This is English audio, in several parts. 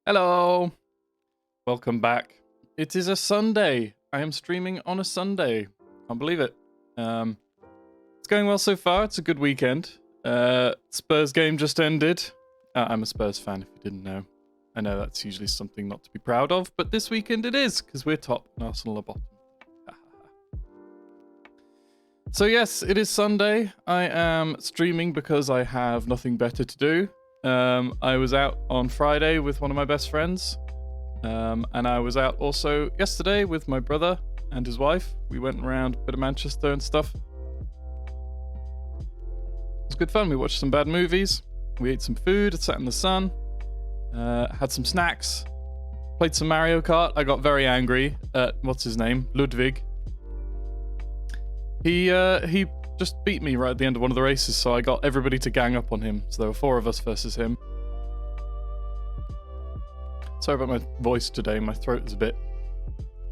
Hello, welcome back. It is a Sunday. I am streaming on a Sunday. Can't believe it. It's going well so far. It's a good weekend. Spurs game just ended. I'm a Spurs fan, if you didn't know. I know that's usually something not to be proud of, but this weekend it is, because we're top and Arsenal are bottom. So yes, it is Sunday. I am streaming because I have nothing better to do. I was out on Friday with one of my best friends. And I was out also yesterday with my brother and his wife. We went around a bit of Manchester and stuff. It was good fun. We watched some bad movies. We ate some food, sat in the sun, had some snacks, played some Mario Kart. I got very angry at, what's his name? Ludwig. He just beat me right at the end of one of the races, so I got everybody to gang up on him. So there were 4 of us versus him. Sorry about my voice today. My throat is a bit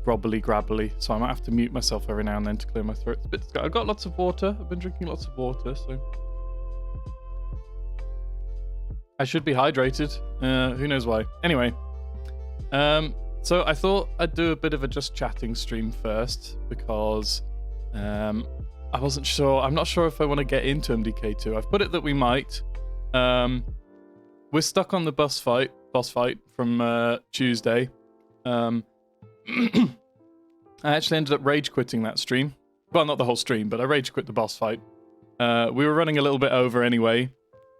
grabbly, so I might have to mute myself every now and then to clear my throat. I've got lots of water. I've been drinking lots of water, so I should be hydrated. Who knows why? Anyway, so I thought I'd do a bit of a just chatting stream first because I wasn't sure. I'm not sure if I want to get into MDK2. I've put it that we might. We're stuck on the boss fight from Tuesday. I actually ended up rage quitting that stream. Well, not the whole stream, but I rage quit the boss fight. We were running a little bit over anyway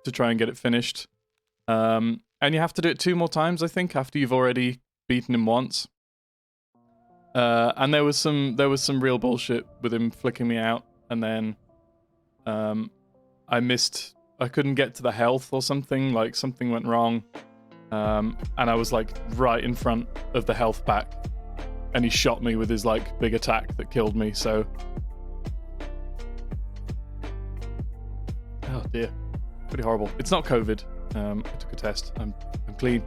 to try and get it finished. And you have to do it 2 more times, I think, after you've already beaten him once. And there was some real bullshit with him flicking me out, and then I couldn't get to the health or something, like something went wrong. And I was like right in front of the health pack, and he shot me with his like big attack that killed me, so oh dear, pretty horrible. It's not COVID. I took a test. I'm clean.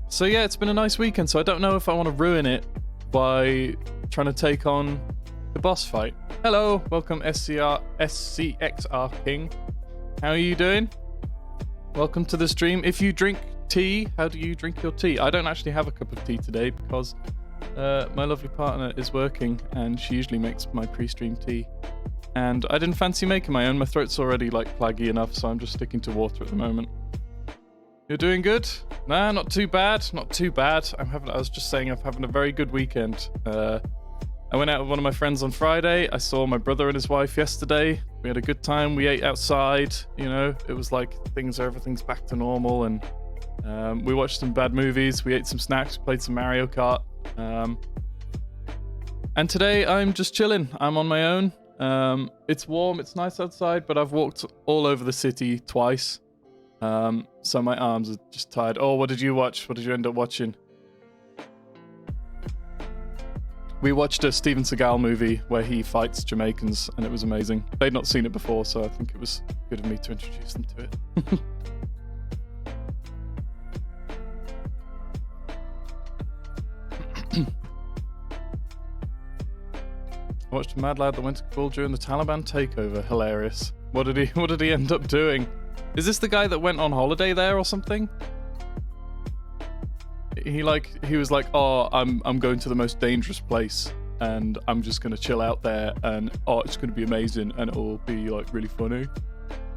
So yeah, it's been a nice weekend, so I don't know if I want to ruin it by trying to take on the boss fight. Hello, welcome SCXR King. How are you doing? Welcome to the stream. If you drink tea, how do you drink your tea? I don't actually have a cup of tea today because my lovely partner is working and she usually makes my pre-stream tea. And I didn't fancy making my own. My throat's already like plaggy enough, so I'm just sticking to water at the moment. You're doing good? Nah, not too bad. Not too bad. I was just saying I'm having a very good weekend. I went out with one of my friends on Friday. I saw my brother and his wife yesterday. We had a good time. We ate outside. You know, it was like everything's back to normal. And we watched some bad movies. We ate some snacks. Played some Mario Kart. And today I'm just chilling. I'm on my own. It's warm. It's nice outside, but I've walked all over the city twice. So my arms are just tired. Oh, what did you watch? What did you end up watching? We watched a Steven Seagal movie where he fights Jamaicans, and it was amazing. They'd not seen it before, so I think it was good of me to introduce them to it. I watched a mad lad that went to school during the Taliban takeover. Hilarious. What did he end up doing? Is this the guy that went on holiday there or something? He was like, oh, I'm going to the most dangerous place and I'm just gonna chill out there and oh, it's gonna be amazing and it'll be like really funny.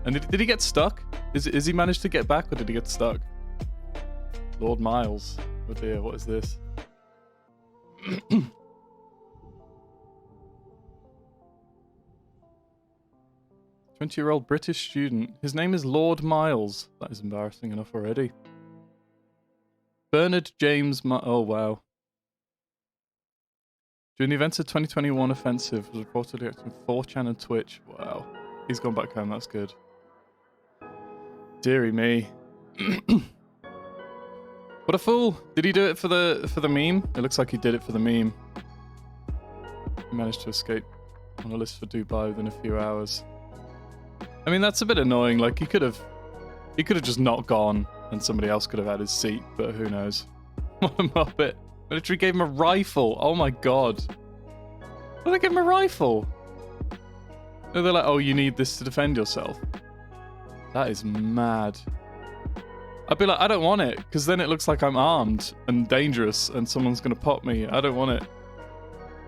And did he get stuck? Is he managed to get back or did he get stuck? Lord Miles. Oh dear, what is this? 20-year-old British student. His name is Lord Miles. That is embarrassing enough already. Bernard James oh wow. During the events of 2021 offensive, was reportedly active on 4chan and Twitch. Wow. He's gone back home, that's good. Deary me. What a fool. Did he do it for the meme? It looks like he did it for the meme. He managed to escape on a list for Dubai within a few hours. I mean, that's a bit annoying. Like, he could have just not gone and somebody else could have had his seat, but who knows. What a muppet. I literally gave him a rifle. Oh my god. Why did they give him a rifle? No, they're like, oh, you need this to defend yourself. That is mad. I'd be like, I don't want it, because then it looks like I'm armed and dangerous and someone's going to pop me. I don't want it.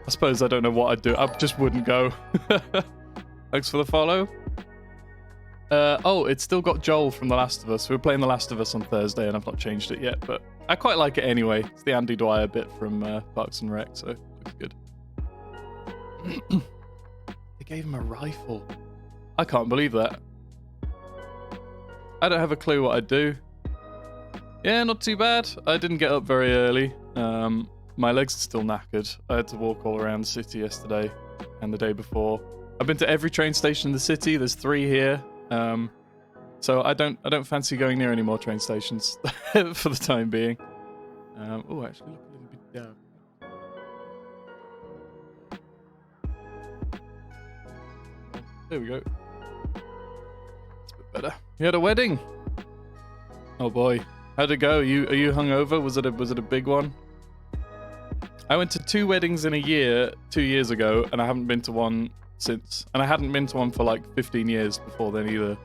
I suppose I don't know what I'd do. I just wouldn't go. Thanks for the follow. Oh, it's still got Joel from The Last of Us. We were playing The Last of Us on Thursday and I've not changed it yet, but I quite like it anyway. It's the Andy Dwyer bit from Parks and Rec, so it looks good. They gave him a rifle. I can't believe that. I don't have a clue what I'd do. Yeah, not too bad. I didn't get up very early. My legs are still knackered. I had to walk all around the city yesterday and the day before. I've been to every train station in the city. There's 3 here. So I don't fancy going near any more train stations for the time being. Oh, actually, look a little bit down. There we go. It's a bit better. You had a wedding. Oh boy, how'd it go? Are you hungover? Was it a big one? I went to 2 weddings in a year 2 years ago, and I haven't been to one since. And I hadn't been to one for like 15 years before then either.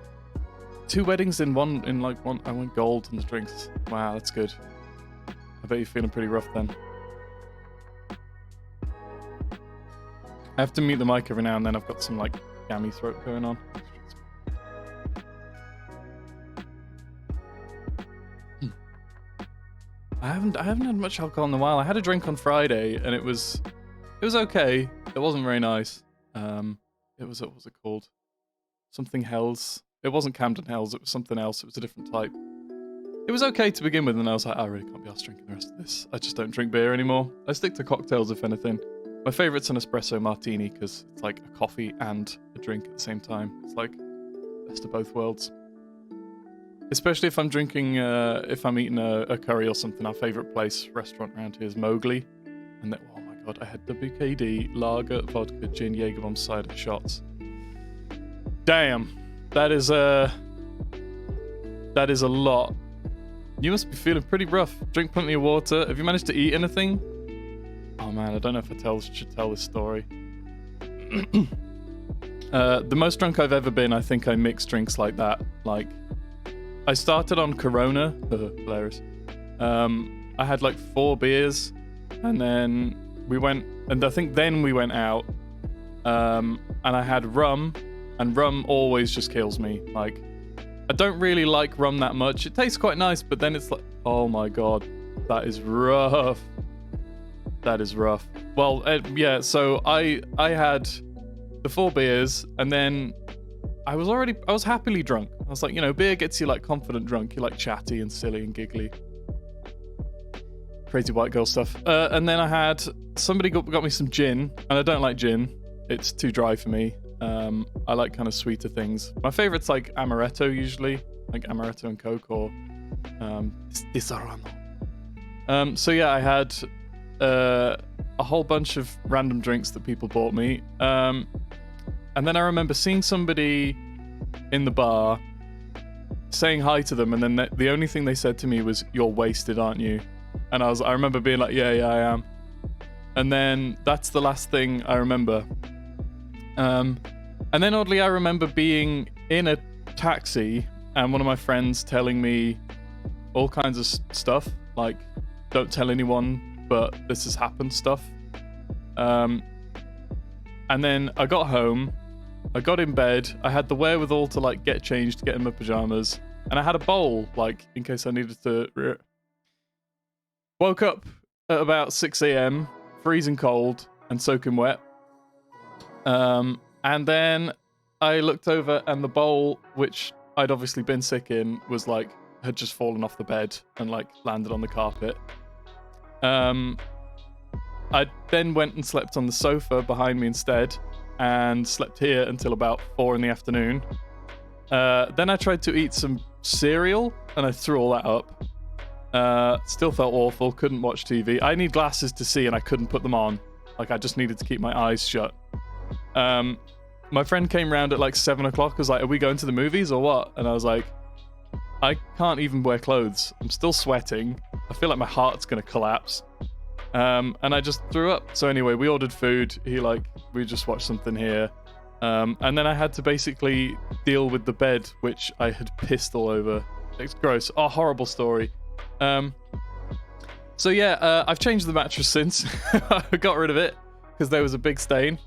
2 weddings in one. I went gold on the drinks. Wow, that's good. I bet you're feeling pretty rough then. I have to mute the mic every now and then. I've got some like gammy throat going on. I haven't had much alcohol in a while. I had a drink on Friday and it was okay. It wasn't very nice. It was, what was it called? Something Hells. It wasn't Camden Hells, it was something else. It was a different type. It was okay to begin with, and I was like, I really can't be arsed drinking the rest of this. I just don't drink beer anymore. I stick to cocktails, if anything. My favourite's an espresso martini, because it's like a coffee and a drink at the same time. It's like best of both worlds. Especially if I'm drinking, if I'm eating a curry or something. Our favourite restaurant around here is Mowgli. And then, oh my god, I had WKD, lager, vodka, gin, Jagerbomb, cider, shots. Damn. That is a lot. You must be feeling pretty rough. Drink plenty of water. Have you managed to eat anything? Oh man, I don't know if I should tell this story. The most drunk I've ever been, I think I mixed drinks like that. Like, I started on Corona. Hilarious. I had like 4 beers, and then we went, and I think then we went out, and I had rum, and rum always just kills me. Like, I don't really like rum that much. It tastes quite nice, but then it's like, oh my god, that is rough. That is rough. Well, yeah, so I had the 4 beers, and then I was happily drunk. I was like, you know, beer gets you like confident drunk. You're like chatty and silly and giggly. Crazy white girl stuff. And then I had, somebody got me some gin, and I don't like gin. It's too dry for me. I like kind of sweeter things. My favorite's like amaretto usually, like amaretto and Coke or Disaronno. So yeah, I had a whole bunch of random drinks that people bought me. And then I remember seeing somebody in the bar, saying hi to them, and then the only thing they said to me was, "You're wasted, aren't you?" And I remember being like, yeah, I am. And then that's the last thing I remember. And then oddly, I remember being in a taxi and one of my friends telling me all kinds of stuff, like, don't tell anyone, but this has happened stuff. And then I got home, I got in bed, I had the wherewithal to like get changed, get in my pajamas, and I had a bowl, like, in case I needed to. Woke up at about 6 a.m, freezing cold and soaking wet. And then I looked over and the bowl, which I'd obviously been sick in, was like, had just fallen off the bed and like landed on the carpet. I then went and slept on the sofa behind me instead and slept here until about 4 in the afternoon. Then I tried to eat some cereal and I threw all that up. Still felt awful, couldn't watch TV. I need glasses to see and I couldn't put them on. Like, I just needed to keep my eyes shut. My friend came round at like 7 o'clock, was like, are we going to the movies or what? And I was like, I can't even wear clothes. I'm still sweating. I feel like my heart's gonna collapse. And I just threw up. So anyway, we ordered food. We just watched something here. And then I had to basically deal with the bed, which I had pissed all over. It's gross. Oh, horrible story. So yeah, I've changed the mattress since. I got rid of it because there was a big stain.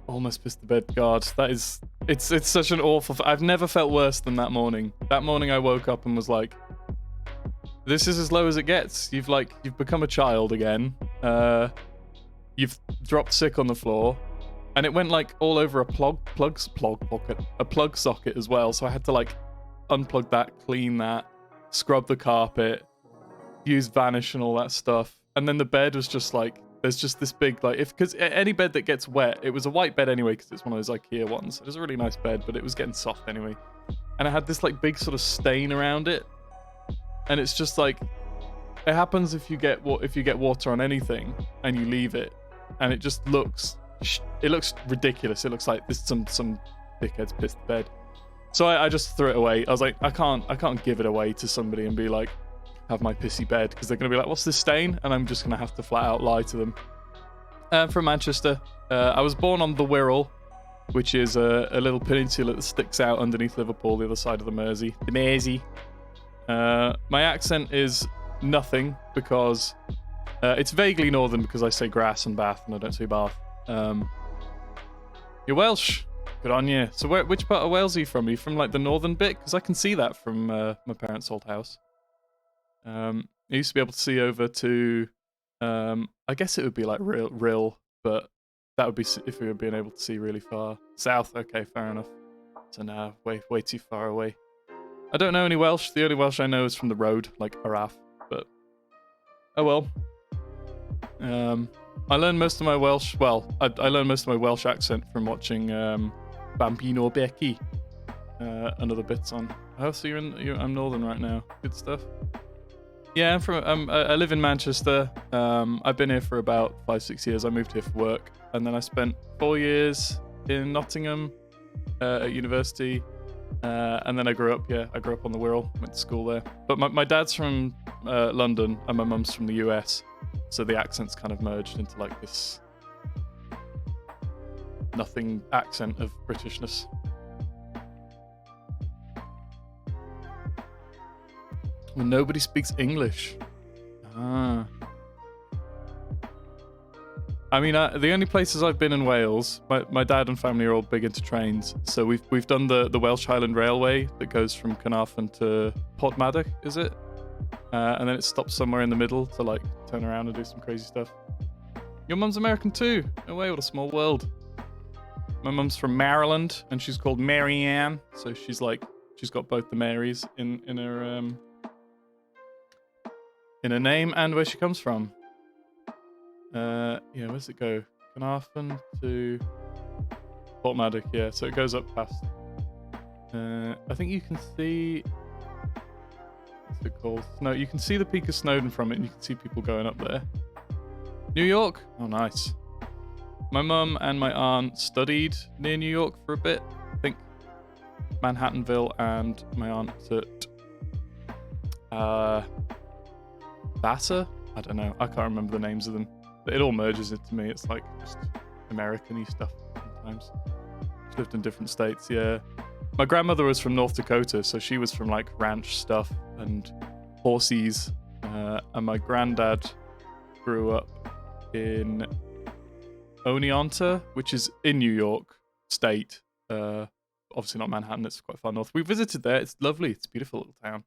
Almost pissed the bed. God, that is... It's such an awful... I've never felt worse than that morning. That morning I woke up and was like, this is as low as it gets. You've become a child again. You've dropped sick on the floor. And it went like all over a plug socket as well. So I had to like unplug that, clean that, scrub the carpet, use Vanish and all that stuff. And then the bed was just like, there's just this big, like, because any bed that gets wet, it was a white bed anyway, because it's one of those IKEA ones. It was a really nice bed, but it was getting soft anyway. And it had this like big sort of stain around it. And it's just like, it happens if you get water on anything and you leave it, and it just looks, it looks ridiculous. It looks like this some dickhead's pissed the bed. So I just threw it away. I was like, I can't give it away to somebody and be like, have my pissy bed, because they're going to be like, what's this stain? And I'm just going to have to flat out lie to them. From Manchester. I was born on the Wirral, which is a little peninsula that sticks out underneath Liverpool, the other side of the Mersey. The Mersey. My accent is nothing, because it's vaguely northern, because I say grass and bath and I don't say bath. You're Welsh. Good on you. So which part of Wales are you from? Are you from like the northern bit? Because I can see that from my parents' old house. I used to be able to see over to, I guess it would be like Rill, but that would be if we were being able to see really far. South, okay, fair enough. So now, way too far away. I don't know any Welsh. The only Welsh I know is from the road, like Araf, but oh well. I learned most of my Welsh, I learned most of my Welsh accent from watching Bambino Becky and other bits on. Oh, so I'm northern right now. Good stuff. Yeah, I live in Manchester. I've been here for about 5-6 years. I moved here for work, and then I spent 4 years in Nottingham at university, and then I grew up on the Wirral, went to school there. But my dad's from London, and my mum's from the US, so the accents kind of merged into like this nothing accent of Britishness. Well, nobody speaks English. Ah. I mean, the only places I've been in Wales, my dad and family are all big into trains, so we've done the Welsh Highland Railway that goes from Carnarvon to Porthmadog, is it? And then it stops somewhere in the middle to like turn around and do some crazy stuff. Your mum's American too. No way, what a small world. My mum's from Maryland, and she's called Marianne, so she's got both the Marys in her name and where she comes from. Yeah, where's it go? Carnarvon to Porthmadog, yeah, so it goes up past. I think you can see... What's it called? No, you can see the peak of Snowdon from it, and you can see people going up there. New York? Oh, nice. My mum and my aunt studied near New York for a bit. I think Manhattanville, and my aunt at Vassar? I don't know. I can't remember the names of them. It all merges into me. It's like just American-y stuff sometimes. She's lived in different states, yeah. My grandmother was from North Dakota, so she was from like ranch stuff and horses. And my granddad grew up in Oneonta, which is in New York State. Obviously not Manhattan, it's quite far north. We visited there. It's lovely. It's a beautiful little town.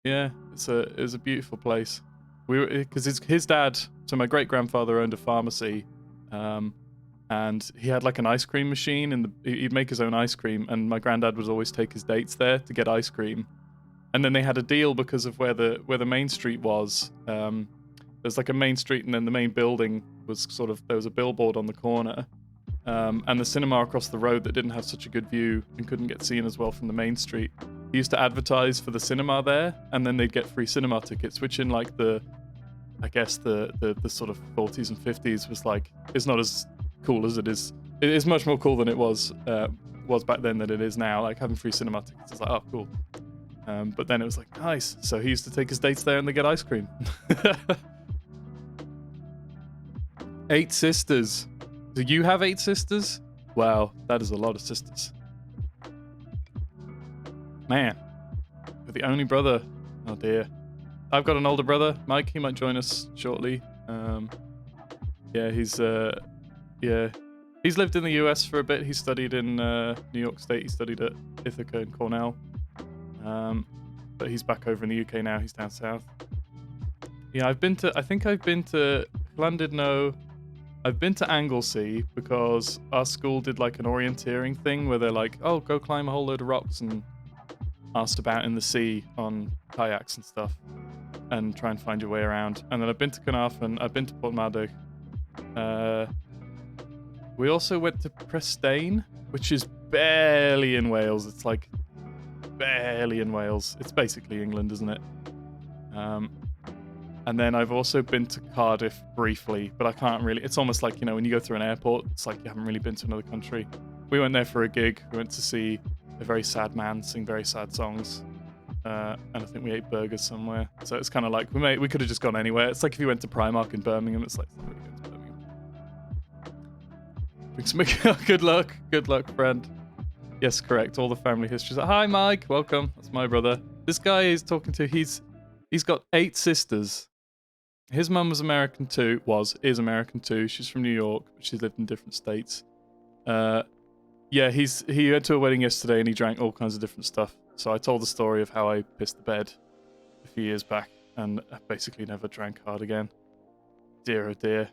Yeah, it was a beautiful place. Because his dad, so my great grandfather owned a pharmacy, and he had like an ice cream machine, and he'd make his own ice cream. And my granddad would always take his dates there to get ice cream. And then they had a deal because of where the main street was. There's like a main street, and then the main building was there was a billboard on the corner, and the cinema across the road that didn't have such a good view and couldn't get seen as well from the main street. He used to advertise for the cinema there, and then they'd get free cinema tickets, which in like the sort of 40s and 50s was like, it's not as cool as it is. It is much more cool than it was back then than it is now. Like having free cinema tickets is like, oh, cool. But then it was like, nice. So he used to take his dates there and they get ice cream. 8 sisters. Do you have 8 sisters? Wow, that is a lot of sisters. man. You're the only brother. Oh dear. I've got an older brother, Mike. He might join us shortly. Yeah, he's lived in the US for a bit. He studied in New York State. He studied at Ithaca and Cornell. But he's back over in the UK now. He's down south. Yeah, I think I've been to Llandudno. I've been to Anglesey because our school did like an orienteering thing where they're like, oh, go climb a whole load of rocks and asked about in the sea on kayaks and stuff and try and find your way around. And then I've been to Carnarvon, I've been to Portmarnock. We also went to Prestane, which is barely in Wales. It's like barely in Wales. It's basically England, isn't it? And then I've also been to Cardiff briefly, but I can't really... It's almost like, you know, when you go through an airport, it's like you haven't really been to another country. We went there for a gig. We went to see a very sad man sing very sad songs. And I think we ate burgers somewhere. So it's kind of like, we could have just gone anywhere. It's like if you went to Primark in Birmingham, it's like, it's not really good to Birmingham. Good luck. Good luck, friend. Yes, correct. All the family histories. Hi, Mike. Welcome. That's my brother. This guy he's talking to, he's got 8 sisters. His mum was American too. Is American too. She's from New York, but she's lived in different states. Yeah, he went to a wedding yesterday and he drank all kinds of different stuff. So I told the story of how I pissed the bed a few years back and I basically never drank hard again. Dear oh dear.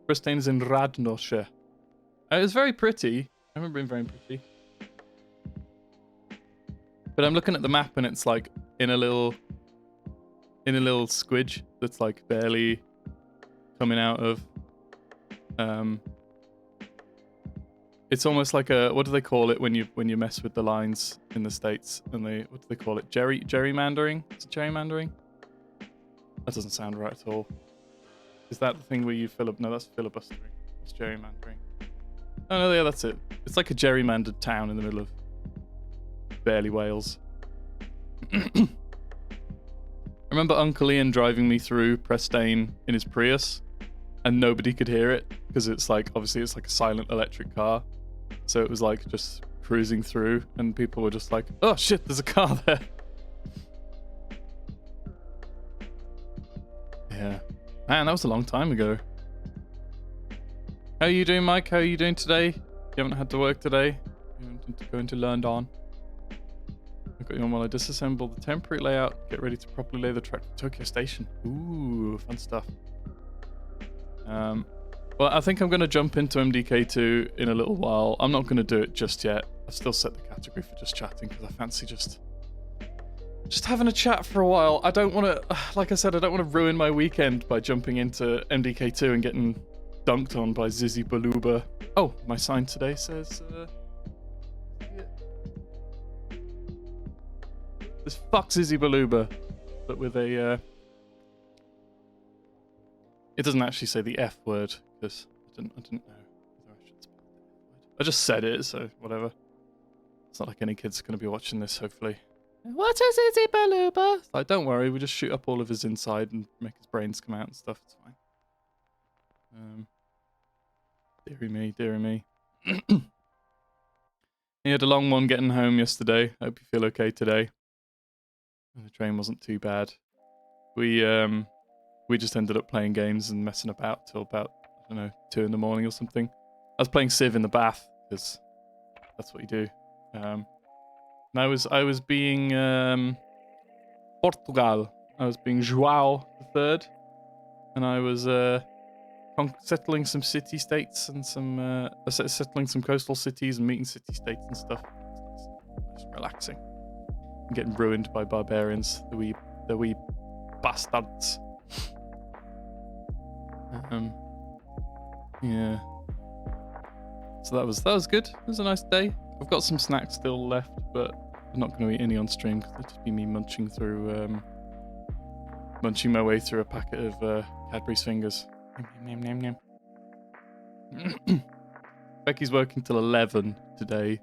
Prestane's in Radnorshire. It was very pretty. I remember being very pretty. But I'm looking at the map and it's like in a little squidge that's like barely coming out of it's almost like a, what do they call it when you mess with the lines in the States and what do they call it? Gerrymandering? Is it gerrymandering? That doesn't sound right at all. Is that the thing where you no, that's filibustering. It's gerrymandering. Oh no, yeah, that's it. It's like a gerrymandered town in the middle of barely Wales. I remember Uncle Ian driving me through Prestane in his Prius and nobody could hear it because it's like, obviously it's like a silent electric car. So it was like just cruising through and people were just like, oh shit, there's a car there. Yeah. Man, that was a long time ago. How are you doing, Mike? How are you doing today? You haven't had to work today? You haven't going to London? I've got you on while I disassemble the temporary layout. Get ready to properly lay the track for Tokyo Station. Ooh, fun stuff. Well, I think I'm going to jump into MDK2 in a little while. I'm not going to do it just yet. I've still set the category for just chatting because I fancy just having a chat for a while. I don't want to, like I said, I don't want to ruin my weekend by jumping into MDK2 and getting dunked on by Zizzy Baluba. Oh, my sign today says, this fuck Zizzy Baluba, but with a, it doesn't actually say the F word, because I didn't know whether I should spell the F word. I just said it, so whatever. It's not like any kid's going to be watching this, hopefully. What is Zizzy Baluba? It's like, don't worry, we just shoot up all of his inside and make his brains come out and stuff, it's fine. Deary me, deary me. He had a long one getting home yesterday. Hope you feel okay today. And the train wasn't too bad. We just ended up playing games and messing about till about, I don't know, 2 in the morning or something. I was playing Civ in the bath, because that's what you do. And I was being Portugal. I was being João III, and I was settling some city-states and some settling some coastal cities and meeting city-states and stuff. It's relaxing. I'm getting ruined by barbarians, the wee bastards. Yeah. So that was good. It was a nice day. I've got some snacks still left, but I'm not going to eat any on stream because it'll just be me munching my way through a packet of Cadbury's fingers. Nom, nom, nom, nom. Becky's working till 11 today,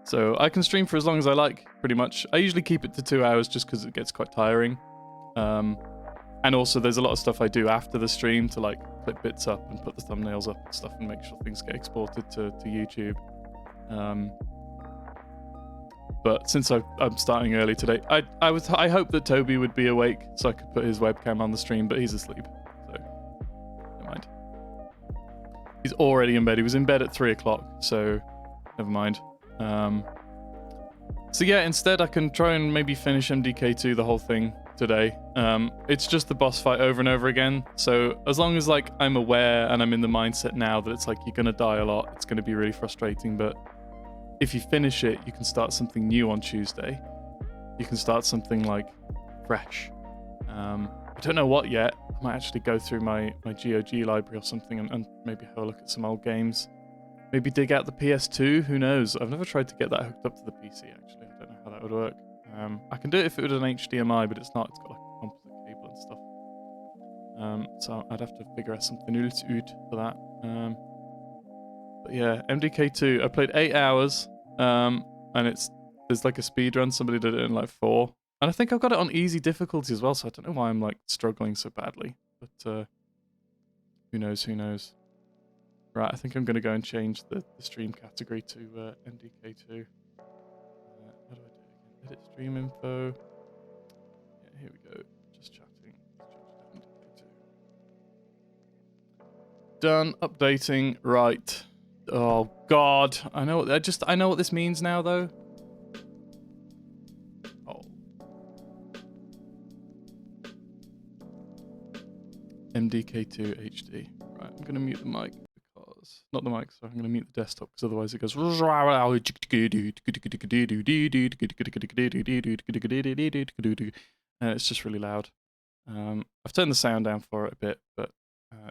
so I can stream for as long as I like, pretty much. I usually keep it to 2 hours just because it gets quite tiring. And also there's a lot of stuff I do after the stream to like clip bits up and put the thumbnails up and stuff and make sure things get exported to YouTube. But since I'm starting early today, I hope that Toby would be awake so I could put his webcam on the stream, but he's asleep. So never mind. He's already in bed. He was in bed at 3 o'clock, so never mind. So yeah, instead I can try and maybe finish MDK2 the whole thing today. It's just the boss fight over and over again. So as long as like I'm aware and I'm in the mindset now that it's like you're gonna die a lot, it's gonna be really frustrating. But if you finish it, you can start something new on Tuesday. You can start something like fresh. I don't know what yet. I might actually go through my GOG library or something and maybe have a look at some old games. Maybe dig out the PS2, who knows? I've never tried to get that hooked up to the PC, actually. I don't know how that would work. I can do it if it was an HDMI, but it's not. It's got like a composite cable and stuff. So I'd have to figure out something else for that. But yeah, MDK2, I played 8 hours, and there's like a speed run. Somebody did it in like 4. And I think I've got it on easy difficulty as well, so I don't know why I'm like struggling so badly. But who knows, who knows. Right, I think I'm going to go and change the stream category to MDK2. How do I do it again? Edit stream info. Yeah, here we go. Just chatting. MDK2. Done updating. Right. Oh God, I know what this means now though. Oh. MDK2 HD. Right, I'm going to mute the mic. Not the mic, so I'm going to mute the desktop because otherwise it goes. And it's just really loud. I've turned the sound down for it a bit, but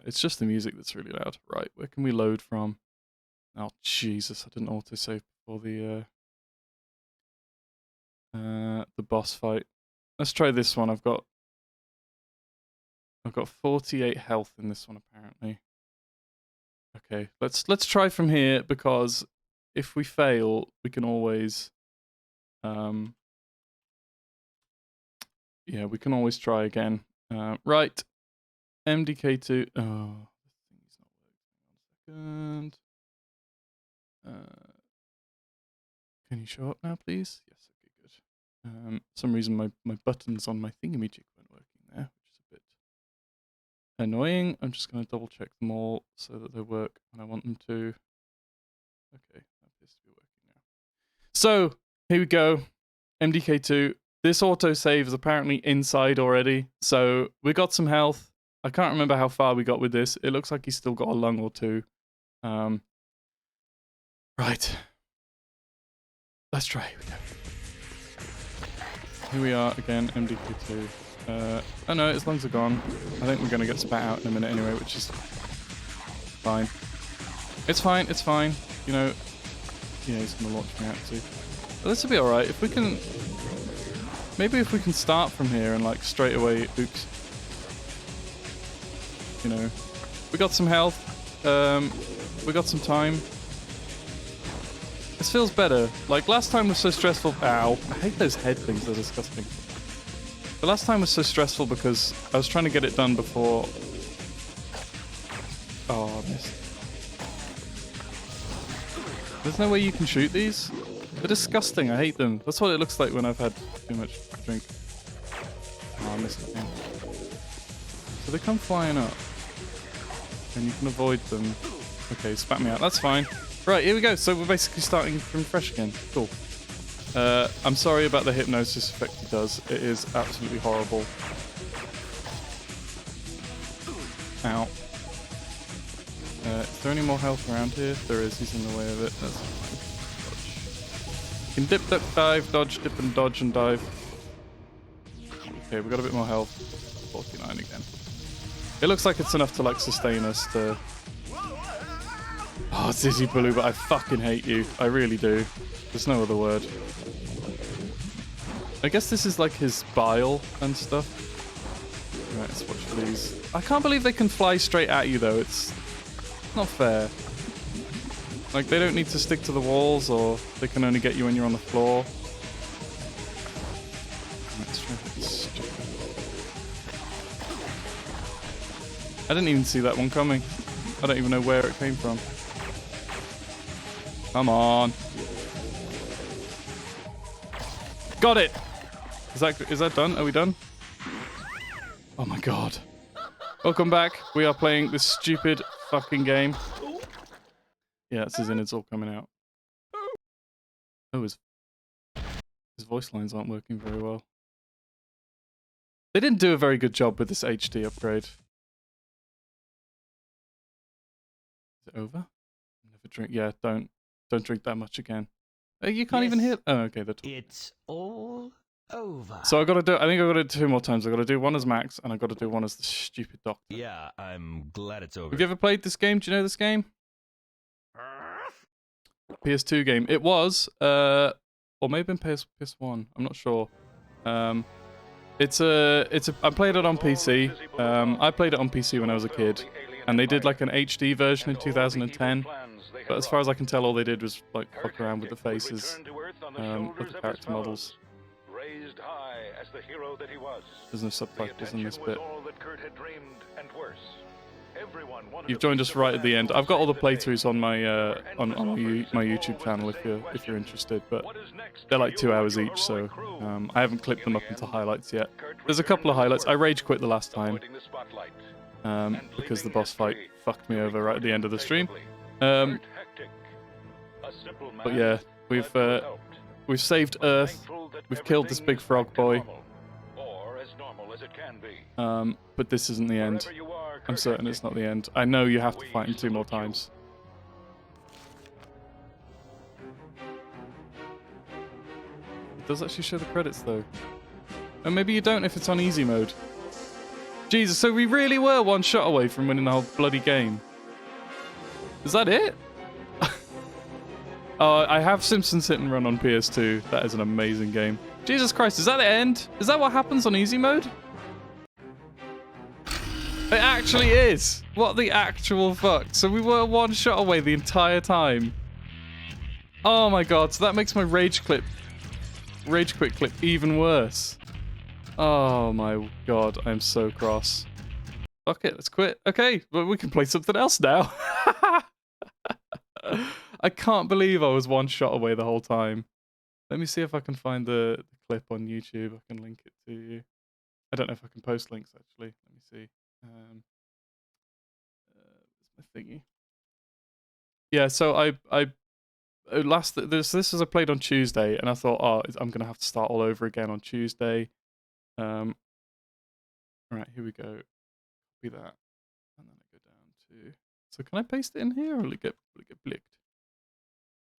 it's just the music that's really loud. Right, where can we load from? Oh Jesus, I didn't autosave before the boss fight. Let's try this one. I've got 48 health in this one apparently. Okay, let's try from here because if we fail, we can always yeah, we can always try again. Right. MDK2. Oh, this thing's not working. 1 second. Can you show up now, please? Yes, okay, good. For some reason my buttons on my thingamajig weren't working there, which is a bit annoying. I'm just going to double check them all so that they work when I want them to. Okay, that appears to be working now. So, here we go. MDK2. This autosave is apparently inside already, so we got some health. I can't remember how far we got with this. It looks like he's still got a lung or two. Right. Let's try. Here we go. Here we are again, MDK2. Oh no, his lungs are gone. I think we're going to get spat out in a minute anyway, which is fine. It's fine, it's fine. You know, yeah, he's going to launch me out too. But this will be alright. If we can... Maybe if we can start from here and like straight away... Oops. You know, we got some health. We got some time. This feels better. Like last time was so stressful. Ow. I hate those head things, they're disgusting. The last time was so stressful because I was trying to get it done before... Oh, I missed. There's no way you can shoot these? They're disgusting, I hate them. That's what it looks like when I've had too much drink. Oh, I missed again. So they come flying up. And you can avoid them. Okay, spat me out. That's fine. Right, here we go. So we're basically starting from fresh again. Cool. I'm sorry about the hypnosis effect he does. It is absolutely horrible. Ow. Is there any more health around here? There is. He's in the way of it. That's fine. Dodge. You can dip, dip, dive, dodge, dip and dodge and dive. Okay, we got a bit more health. 49 again. It looks like it's enough to like sustain us to... Oh, Zizzy Baloo, but I fucking hate you. I really do. There's no other word. I guess this is like his bile and stuff. Right, let's watch for these. I can't believe they can fly straight at you though. It's not fair. Like they don't need to stick to the walls, or they can only get you when you're on the floor. Let's try this stupid. I didn't even see that one coming. I don't even know where it came from. Come on. Got it! Is that done? Are we done? Oh my god. Welcome back. We are playing this stupid fucking game. Yeah, it's his innards all coming out. Oh, his voice lines aren't working very well. They didn't do a very good job with this HD upgrade. Is it over? Never drink. Yeah, don't drink that much again. You can't even hear. Oh, okay. It's all over. So I think I gotta do 2 more times. I gotta do one as Max, and I gotta do one as the stupid doctor. Yeah, I'm glad it's over. Have you ever played this game? Do you know this game? PS2 game. It was, or maybe in PS1. I'm not sure. I played it on PC. I played it on PC when I was a kid, and they did like an HD version in 2010. But as far as I can tell, all they did was like fuck around with the faces of the character models. There's no subtitles in this bit. You've joined us right at the end. I've got all the playthroughs on my my YouTube channel if you're interested, but they're like 2 hours each, so I haven't clipped them up into highlights yet. There's a couple of highlights. I rage quit the last time because the boss fight fucked me over right at the end of the stream. But yeah, we've saved Earth. We've killed this big frog boy. But this isn't the end. I'm certain it's not the end. I know you have to fight him 2 more times. It does actually show the credits though. And maybe you don't if it's on easy mode. Jesus, so we really were 1 shot away from winning the whole bloody game. Is that it? Oh, I have Simpsons Hit and Run on PS2. That is an amazing game. Jesus Christ, is that the end? Is that what happens on easy mode? It actually is. What the actual fuck? So we were 1 shot away the entire time. Oh my god, so that makes my rage quit clip even worse. Oh my god, I'm so cross. Fuck it, let's quit. Okay, but we can play something else now. I can't believe I was 1 shot away the whole time. Let me see if I can find the clip on YouTube. I can link it to you. I don't know if I can post links actually. Let me see. Where's my thingy? Yeah, so this was I played on Tuesday, and I thought, oh, I'm gonna have to start all over again on Tuesday. All right, here we go. Copy that, and then I go down to. So can I paste it in here, or will it get blicked?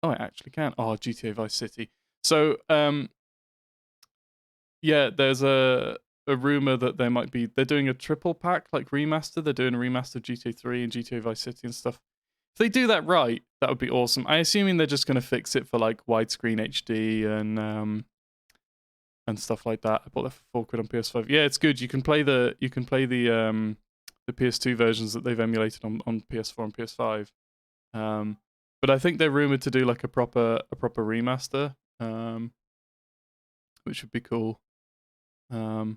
Oh, I actually can. Oh, GTA Vice City. So, yeah, there's a rumor that they're doing a triple pack, like remaster. They're doing a remaster of GTA 3 and GTA Vice City and stuff. If they do that right, that would be awesome. I'm assuming they're just going to fix it for like widescreen HD and stuff like that. I bought that for £4 on PS5. Yeah, it's good. You can play the PS2 versions that they've emulated on PS4 and PS5. But I think they're rumored to do like a proper remaster, which would be cool. Right,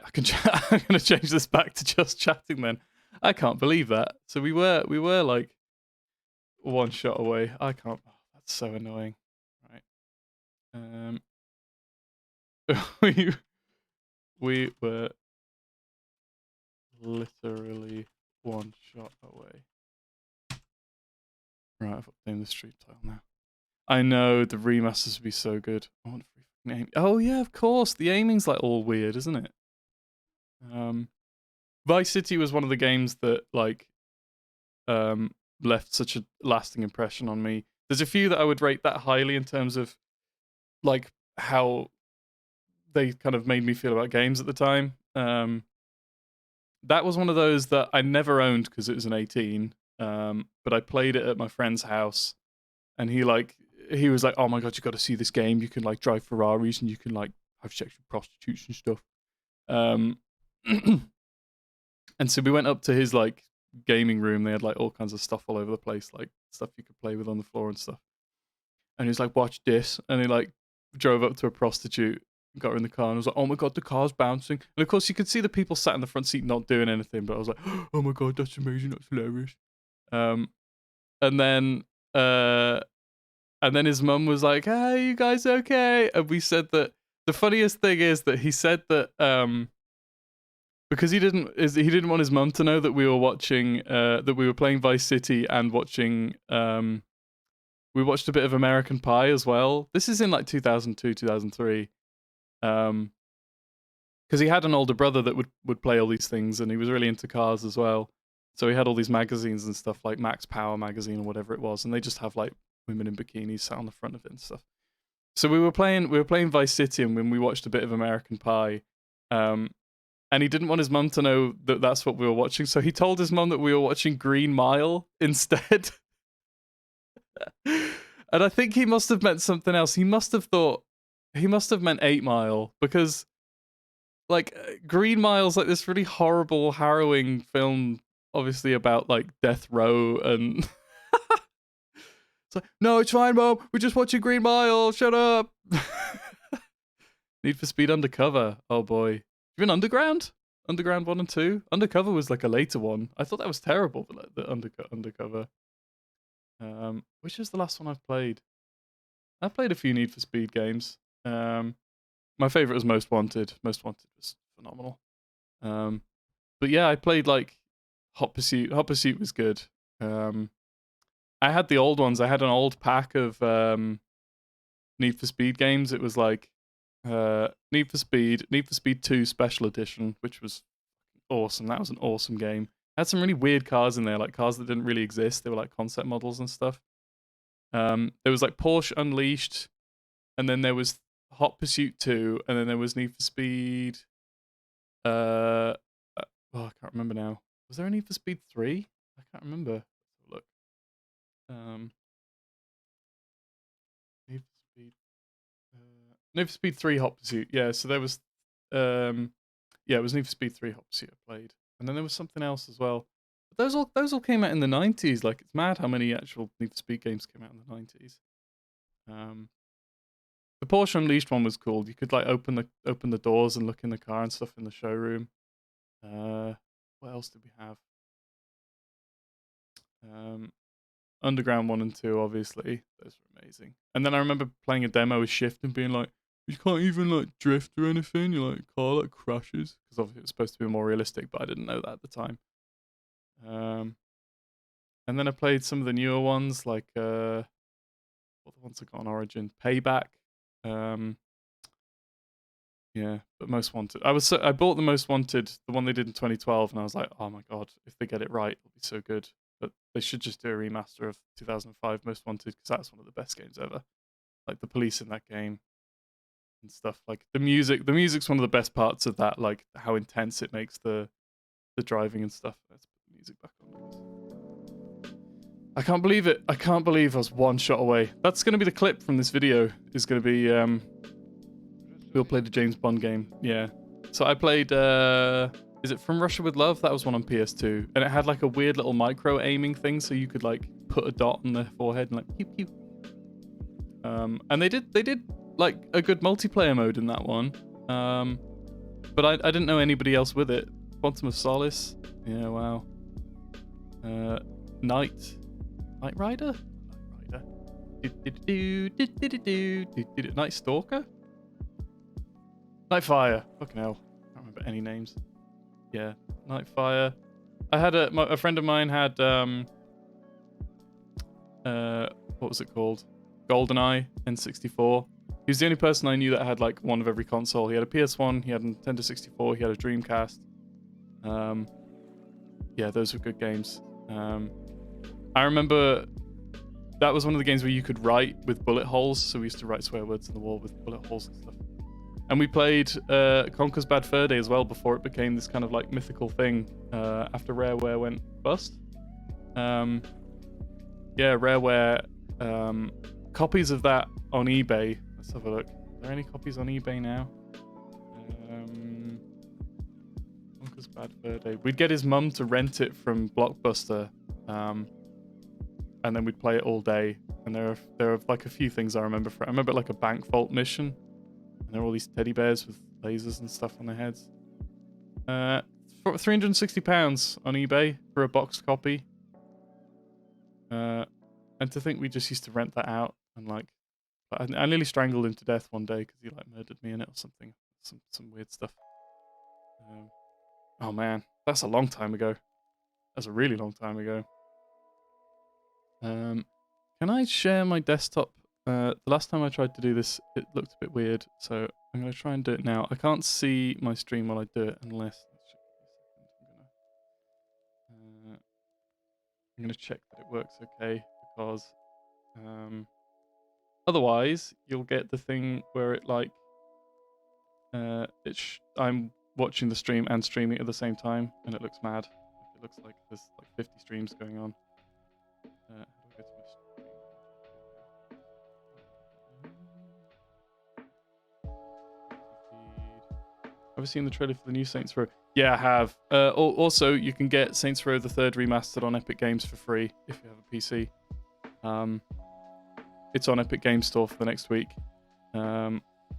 I'm gonna change this back to just chatting then. I can't believe that. So we were like 1 shot away. I can't. Oh, that's so annoying. Right. We were literally 1 shot away. Right, I've updated the stream title now. I know the remasters would be so good. I want free aim. Oh yeah, of course. The aiming's like all weird, isn't it? Vice City was one of the games that like left such a lasting impression on me. There's a few that I would rate that highly in terms of like how they kind of made me feel about games at the time. That was one of those that I never owned because it was an 18. But I played it at my friend's house, and he was like, "Oh my god, you got to see this game! You can like drive Ferraris, and you can like have sex with prostitutes and stuff." And so we went up to his like gaming room. They had like all kinds of stuff all over the place, like stuff you could play with on the floor and stuff. And he was like, "Watch this," and he like drove up to a prostitute, got her in the car, and was like, "Oh my god, the car's bouncing!" And of course, you could see the people sat in the front seat not doing anything. But I was like, "Oh my god, that's amazing! That's hilarious." And then And then his mum was like, "Hey, you guys okay?" And we said that the funniest thing is that he said that because he didn't want his mum to know that we were watching that we were playing Vice City and watching we watched a bit of American Pie as well. This is in like 2002, 2003. Because he had an older brother that would play all these things, and he was really into cars as well. So he had all these magazines and stuff like Max Power magazine or whatever it was, and they just have like women in bikinis sat on the front of it and stuff. So we were playing Vice City, and when we watched a bit of American Pie, and he didn't want his mum to know that that's what we were watching, so he told his mum that we were watching Green Mile instead. And I think he must have meant something else. He must have meant 8 Mile, because like Green Mile's like this really horrible, harrowing film, obviously about like death row and it's like, no, it's fine, Mom. We're just watching Green Mile. Shut up. Need for Speed Undercover. Oh boy. Even Underground? Underground 1 and 2? Undercover was like a later one. I thought that was terrible, but like, the Undercover. Which is the last one I've played? I've played a few Need for Speed games. My favorite was Most Wanted. Most Wanted was phenomenal. But yeah, I played like Hot Pursuit. Hot Pursuit was good. I had the old ones. I had an old pack of Need for Speed games. It was like Need for Speed 2 Special Edition, which was awesome. That was an awesome game. It had some really weird cars in there, like cars that didn't really exist. They were like concept models and stuff. There was like Porsche Unleashed, and then there was Hot Pursuit 2, and then there was Need for Speed. I can't remember now. Was there a Need for Speed 3? I can't remember. Look. Need for Speed. Need for Speed 3 Hot Pursuit. Yeah, so there was. Yeah, it was Need for Speed 3 Hot Pursuit I played, and then there was something else as well. But those all came out in the 90s. Like, it's mad how many actual Need for Speed games came out in the 90s. The Porsche Unleashed one was cool. You could like open the doors and look in the car and stuff in the showroom. What else did we have? Underground 1 and 2, obviously. Those were amazing. And then I remember playing a demo with Shift and being like, you can't even like drift or anything. You're like, car like crashes. Because obviously it was supposed to be more realistic, but I didn't know that at the time. And then I played some of the newer ones, like what the ones that got on Origin, Payback. Yeah, but Most Wanted. I bought the Most Wanted, the one they did in 2012, and I was like, oh my god, if they get it right, it'll be so good. But they should just do a remaster of 2005 Most Wanted, because that's one of the best games ever. Like the police in that game and stuff. Like the music's one of the best parts of that. Like how intense it makes the driving and stuff. Let's put the music back on. I can't believe it. I can't believe I was one shot away. That's going to be the clip from this video. Is going to be we'll play the James Bond game. Yeah. So I played is it From Russia with Love? That was one on PS2, and it had like a weird little micro aiming thing, so you could like put a dot on their forehead and like pew pew. And they did like a good multiplayer mode in that one. But I didn't know anybody else with it. Quantum of Solace. Yeah, wow. Night Rider? Night Stalker? Nightfire. Fucking hell. I can't remember any names. Yeah, Nightfire. I had a friend of mine had what was it called? GoldenEye N64. He was the only person I knew that had like one of every console. He had a PS1, he had a Nintendo 64, he had a Dreamcast. Yeah, those were good games. I remember that was one of the games where you could write with bullet holes, so we used to write swear words on the wall with bullet holes and stuff. And we played Conker's Bad Fur Day as well before it became this kind of like mythical thing after Rareware went bust. Yeah, Rareware copies of that on eBay. Let's have a look. Are there any copies on eBay now? Conker's Bad Fur Day. We'd get his mum to rent it from Blockbuster, and then we'd play it all day. And there are like a few things I remember. I remember like a bank vault mission. And there are all these teddy bears with lasers and stuff on their heads. For £360 on eBay for a boxed copy. And to think we just used to rent that out and like, I nearly strangled him to death one day because he like murdered me in it or something. Some weird stuff. Oh man, that's a long time ago. That's a really long time ago. Can I share my desktop? The last time I tried to do this, it looked a bit weird, so I'm going to try and do it now. I can't see my stream while I do it unless... I'm going to check that it works okay, because otherwise you'll get the thing where it like... I'm watching the stream and streaming at the same time, and it looks mad. It looks like there's like 50 streams going on. How do I go to my stream? Have you seen the trailer for the new Saints Row? Yeah, I have. Also, you can get Saints Row the 3rd remastered on Epic Games for free if you have a PC. It's on Epic Games Store for the next week.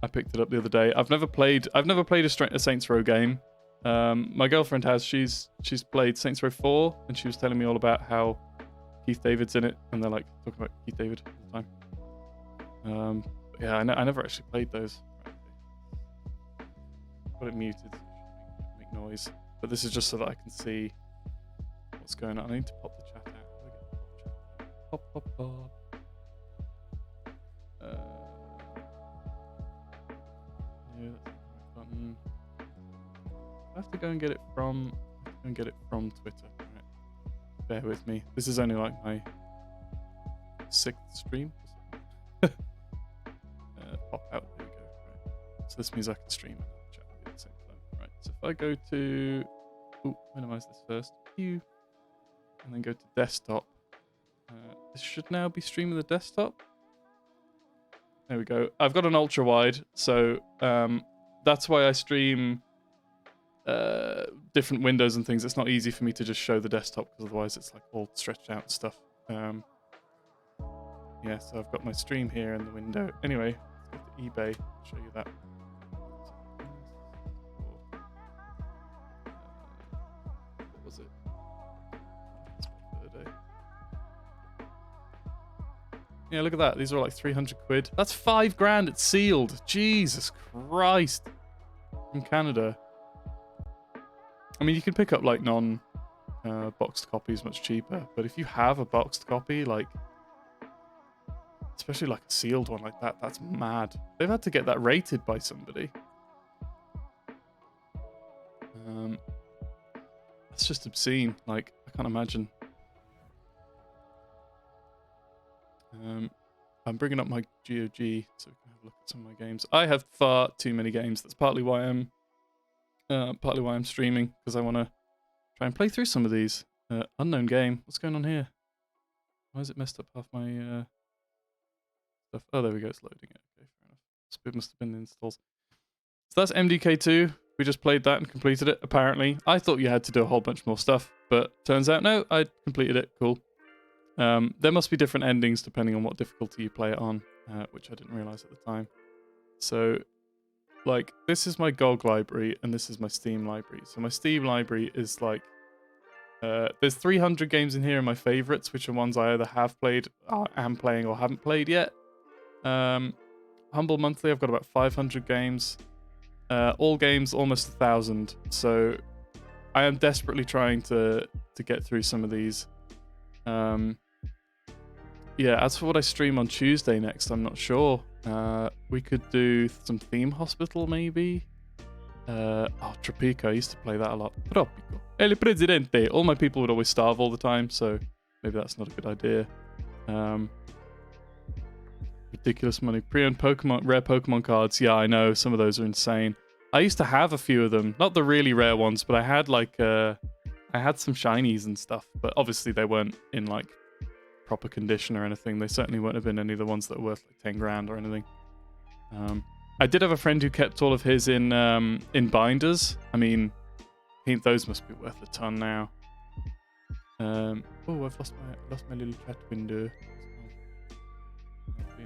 I picked it up the other day. I've never played a Saints Row game. My girlfriend has. She's played Saints Row 4, and she was telling me all about how Keith David's in it, and they're like talking about Keith David all the time. Yeah, I never actually played those. Got it muted, so it shouldn't make noise. But this is just so that I can see what's going on. I need to pop the chat out. Pop, pop, pop. Yeah, that's the button. I have to go and get it from. Twitter. Right. Bear with me. This is only like my 6th stream. Pop out. There we go. Right. So this means I can stream and chat at the same time. Right. So if I go to, minimize this first. And then go to desktop. This should now be streaming the desktop. There we go. I've got an ultra wide, so that's why I stream different windows and things. It's not easy for me to just show the desktop because otherwise it's like all stretched out and stuff. Yeah, so I've got my stream here in the window. Anyway, let's go to eBay. I'll show you that. What was it? Yeah, look at that. These are like 300 quid. That's 5 grand. It's sealed. Jesus Christ. From Canada. I mean, you can pick up like non-boxed copies much cheaper. But if you have a boxed copy, like, especially like a sealed one like that, that's mad. They've had to get that rated by somebody. That's just obscene. Like, I can't imagine. I'm bringing up my GOG so we can have a look at some of my games. I have far too many games. That's partly why I'm streaming, because I want to try and play through some of these. Unknown game. What's going on here? Why has it messed up half my stuff? Oh, there we go. It's loading it. Okay, fair enough. It must have been the installs. So that's MDK2. We just played that and completed it, apparently. I thought you had to do a whole bunch more stuff, but turns out no, I completed it. Cool. There must be different endings depending on what difficulty you play it on, which I didn't realize at the time. So, like, this is my GOG library and this is my Steam library. So my Steam library is like, there's 300 games in here, and my favorites, which are ones I either have played, am playing, or haven't played yet. Humble Monthly, I've got about 500 games. All games, almost 1,000. So I am desperately trying to get through some of these. Yeah, as for what I stream on Tuesday next, I'm not sure. We could do some Theme Hospital, maybe. Tropico, I used to play that a lot. Tropico. El Presidente. All my people would always starve all the time, so maybe that's not a good idea. Ridiculous money. Pre-owned rare Pokemon cards. Yeah, I know. Some of those are insane. I used to have a few of them. Not the really rare ones, but I had like... I had some shinies and stuff, but obviously they weren't in like proper condition or anything. They certainly wouldn't have been any of the ones that were worth like 10 grand or anything. I did have a friend who kept all of his in binders. I mean, I think those must be worth a ton now. Oh, I've lost my little chat window.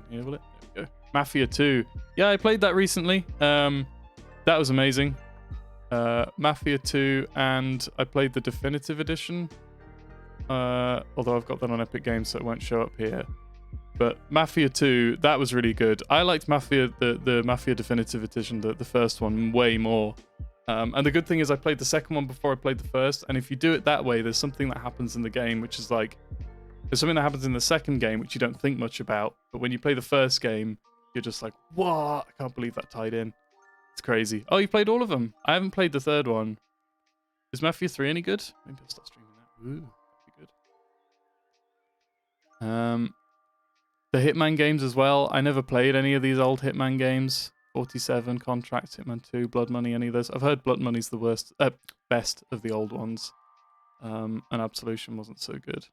Here, will it? There we go. Mafia 2. Yeah, I played that recently. That was amazing. Mafia 2, and I played the definitive edition Although I've got that on Epic Games, so it won't show up here. But Mafia 2, that was really good. I liked Mafia, the Mafia Definitive Edition, the first one, way more. And the good thing is I played the second one before I played the first, and if you do it that way, there's something that happens in the game, which is like, there's something that happens in the second game which you don't think much about, but when you play the first game, you're just like, what? I can't believe that tied in. It's crazy. Oh, you played all of them? I haven't played the third one. Is Mafia 3 any good? Maybe I'll start streaming that. Ooh, that'd be good. The Hitman games as well. I never played any of these old Hitman games. 47, Contract, Hitman 2, Blood Money, any of those. I've heard Blood Money's the worst, best of the old ones. And Absolution wasn't so good.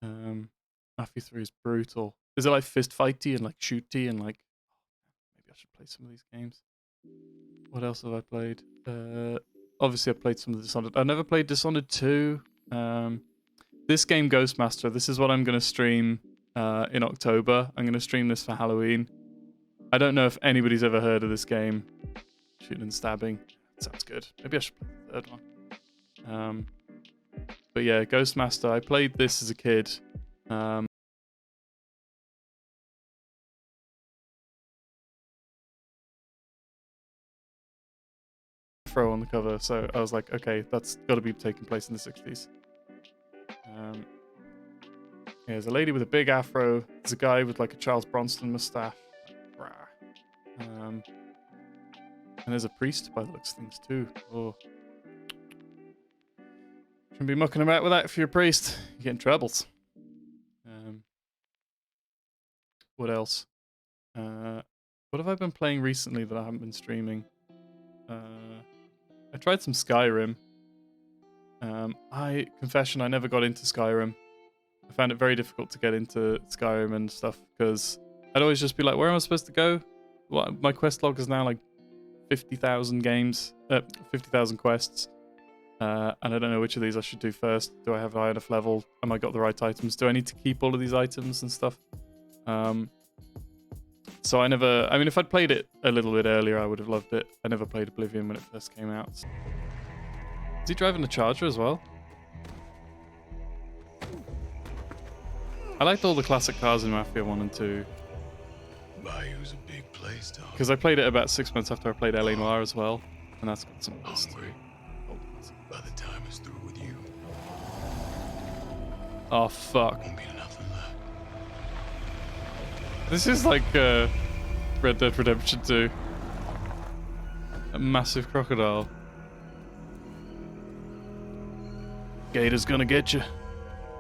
Mafia 3 is brutal. Is it like fist fighty and like shooty and like... Maybe I should play some of these games. What else have I played? Obviously I played some of the Dishonored. I've never played Dishonored 2. This game, Ghostmaster, this is what I'm going to stream in October. I'm going to stream this for Halloween. I don't know if anybody's ever heard of this game. Shooting and stabbing. Sounds good. Maybe I should play the third one. But yeah, Ghostmaster. I played this as a kid. Afro on the cover, so I was like, okay, that's got to be taking place in the 60s. Yeah, there's a lady with a big afro. There's a guy with like a Charles Bronson mustache. And there's a priest by the looks of things too. Oh. Shouldn't be mucking about with that if you're a priest. You get in troubles. What else? What have I been playing recently that I haven't been streaming? I tried some Skyrim. Confession, I never got into Skyrim. I found it very difficult to get into Skyrim and stuff because I'd always just be like, where am I supposed to go? What, my quest log is now like 50,000 games, 50,000 quests. And I don't know which of these I should do first. Do I have a high enough level? Am I got the right items? Do I need to keep all of these items and stuff? So I never... I mean, if I'd played it a little bit earlier, I would have loved it. I never played Oblivion when it first came out. Is he driving a Charger as well? I liked all the classic cars in Mafia 1 and 2. Bayou's a big place, dog. Because I played it about 6 months after I played L.A. Noire as well. And that's got some of this too. By the time it's through with you, Oh, fuck. won't be nothing left. This is like Red Dead Redemption 2. A massive crocodile. Gator's gonna get you.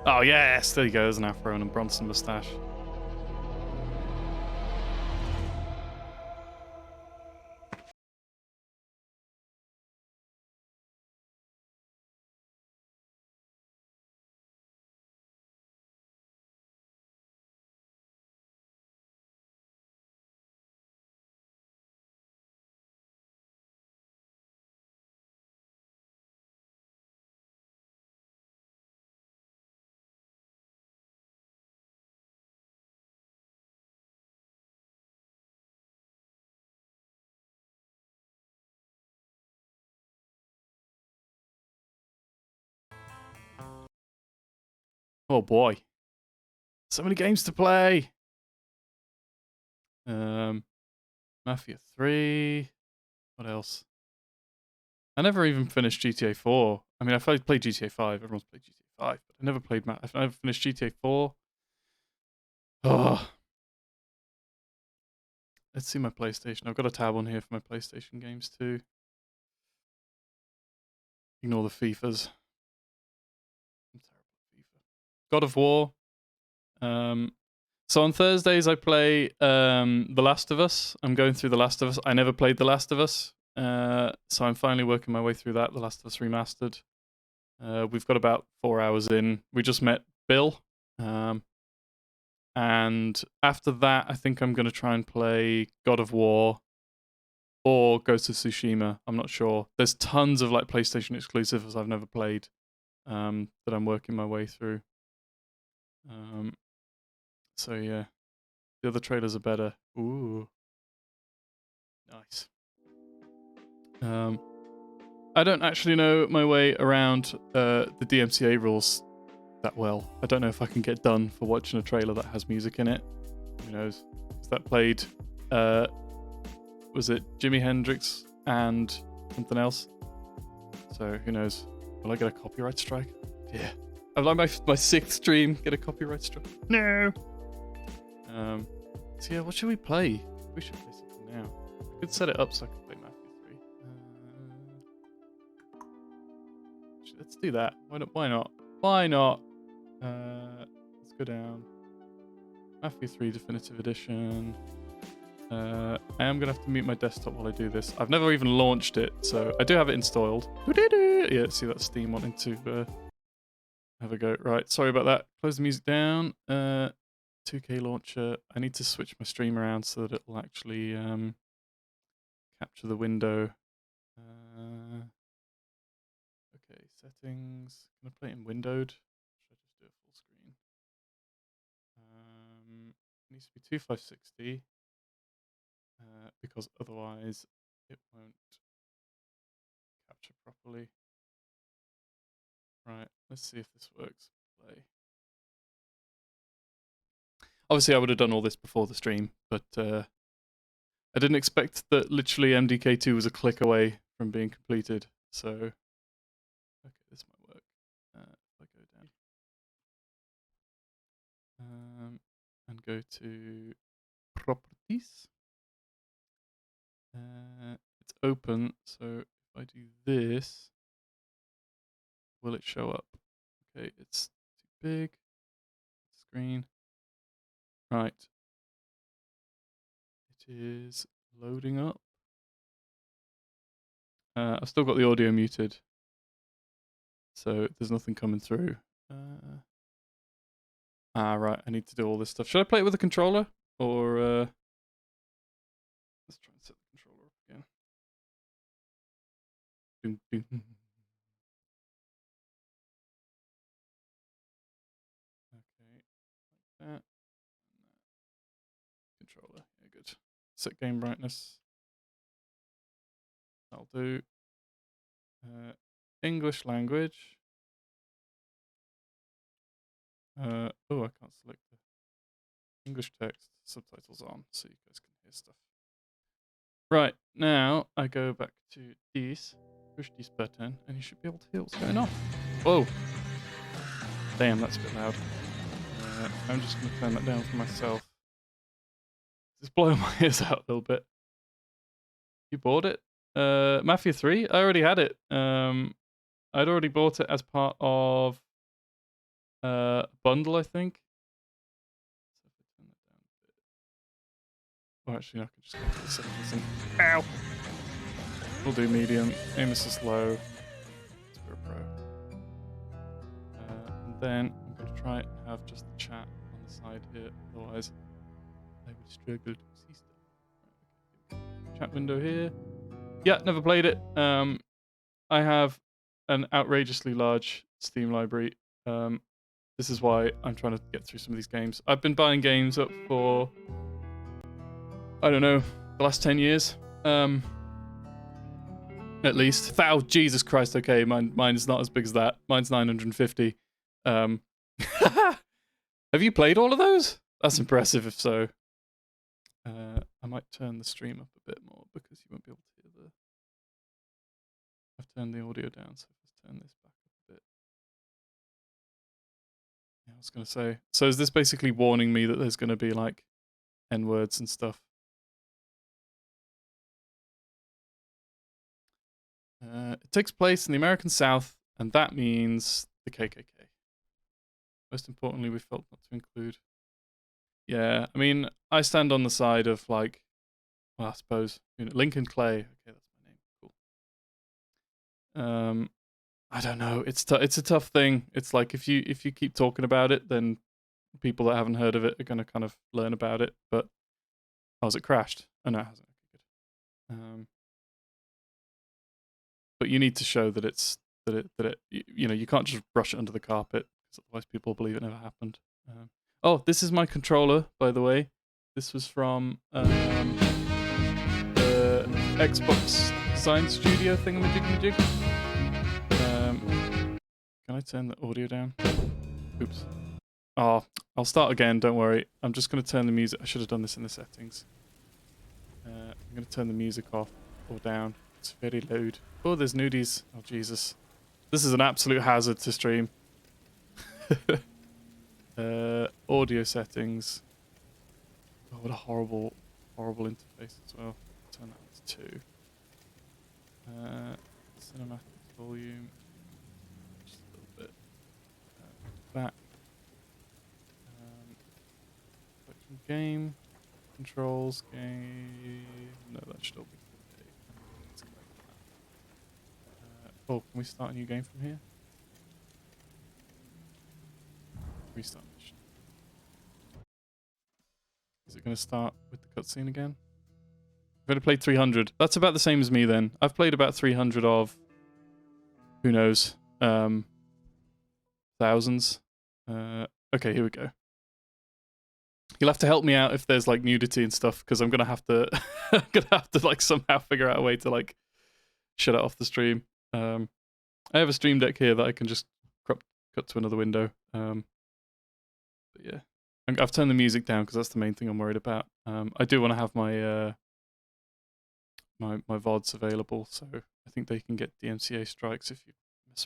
Oh, yes! There you go. There's an afro and a Bronson mustache. Oh boy. So many games to play. Mafia 3. What else? I never even finished GTA 4. I mean, I played GTA 5. Everyone's played GTA 5. But I never played... I've never finished GTA 4. Oh. Let's see my PlayStation. I've got a tab on here for my PlayStation games too. Ignore the FIFAs. I'm terrible at FIFA. God of War. So on Thursdays I play The Last of Us. I'm going through The Last of Us. I never played The Last of Us. So I'm finally working my way through that. The Last of Us Remastered. We've got about 4 hours in. We just met Bill. And after that, I think I'm going to try and play God of War or Ghost of Tsushima. I'm not sure. There's tons of like PlayStation exclusives I've never played that I'm working my way through. So yeah, the other trailers are better. Ooh, nice. I don't actually know my way around the DMCA rules that well. I don't know if I can get done for watching a trailer that has music in it. Who knows? 'Cause that played, was it Jimi Hendrix and something else? So who knows? Will I get a copyright strike? Yeah. I'm like my 6th stream, get a copyright strike. No! So yeah, what should we play? We should play something now. I could set it up so I can play Mafia 3. Let's do that. Why not? Why not? Why not? Let's go down. Mafia 3 Definitive Edition. I am going to have to mute my desktop while I do this. I've never even launched it, so I do have it installed. Yeah, see that Steam wanting to have a go. Right, sorry about that. Close the music down. 2K launcher. I need to switch my stream around so that it will actually capture the window. Okay, settings. Can I play it in windowed? Should I just do it full screen? It needs to be 2560 because otherwise it won't capture properly. Right, let's see if this works. Play. Obviously, I would have done all this before the stream, but I didn't expect that literally MDK2 was a click away from being completed. So, okay, this might work. If I go down and go to properties, it's open. So if I do this, will it show up? Okay, it's too big. Screen. Right. It is loading up. I've still got the audio muted, so there's nothing coming through. Right, I need to do all this stuff. Should I play it with a controller? Or, let's try and set the controller up again. Doom, doom. Okay, like that. Controller, yeah, good. Set game brightness. I'll do English language. Oh, I can't select the English text. Subtitles on, so you guys can hear stuff. Right, now I go back to this, push this button, and you should be able to hear what's going on. Whoa! Damn, that's a bit loud. I'm just going to turn that down for myself. It's blowing my ears out a little bit. You bought it? Mafia 3? I already had it. I'd already bought it as part of a bundle, I think. Oh, actually, no, I can just go to the settings and... Ow! We'll do medium. Aim is slow. Let's go pro. And then I'm going to try and have just the chat on the side here. Otherwise, I would struggle to see stuff. Right, okay. Chat window here. Yeah, never played it. I have an outrageously large Steam library. This is why I'm trying to get through some of these games. I've been buying games up for... I don't know, the last 10 years, at least. Jesus Christ, okay, mine is not as big as that. Mine's 950. Have you played all of those? That's impressive, if so. I might turn the stream up a bit more, because you won't be able to hear the... I've turned the audio down, so let's turn this back up a bit. Yeah, I was going to say, so is this basically warning me that there's going to be, like, N-words and stuff? It takes place in the American South, and that means the KKK. Most importantly, we felt not to include. Yeah, I mean, I stand on the side of, like, well, I suppose, you know, Lincoln Clay. Okay, that's my name. Cool. I don't know. It's a tough thing. It's like if you keep talking about it, then people that haven't heard of it are going to kind of learn about it. But how's it crashed? Oh no, it hasn't. Okay, good. But you need to show that it you know, you can't just brush it under the carpet, because otherwise people believe it never happened. Oh, this is my controller, by the way. This was from the Xbox Design Studio thingamajigmajig. Can I turn the audio down? Oops. Oh, I'll start again, don't worry. I'm just going to turn the music... I should have done this in the settings. I'm going to turn the music off or down. It's very loud. Oh, there's nudies. Oh, Jesus. This is an absolute hazard to stream. Audio settings. Oh, what a horrible, horrible interface as well. Turn that to 2. Cinematic volume. Just a little bit back. Game controls, game. No, that should all be 4K. Let's go back to that. Oh, can we start a new game from here? Restart mission. Is it going to start with the cutscene again? I've only played 300. That's about the same as me then. I've played about 300 of, who knows, thousands. Okay, here we go. You'll have to help me out if there's like nudity and stuff, because I'm gonna have to, like somehow figure out a way to like shut it off the stream. I have a stream deck here that I can just cut to another window. But yeah, I've turned the music down because that's the main thing I'm worried about. I do want to have my my VODs available, so I think they can get DMCA strikes if you miss.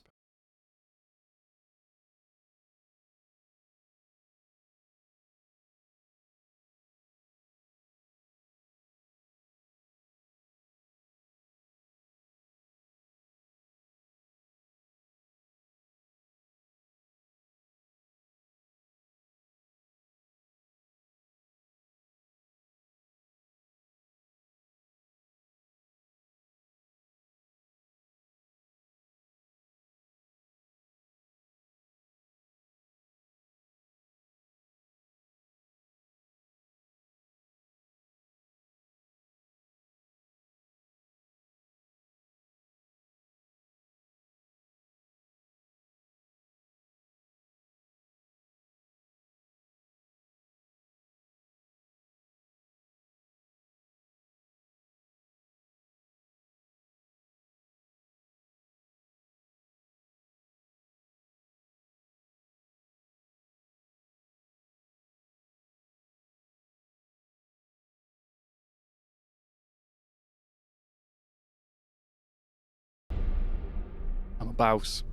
I'm a bouse.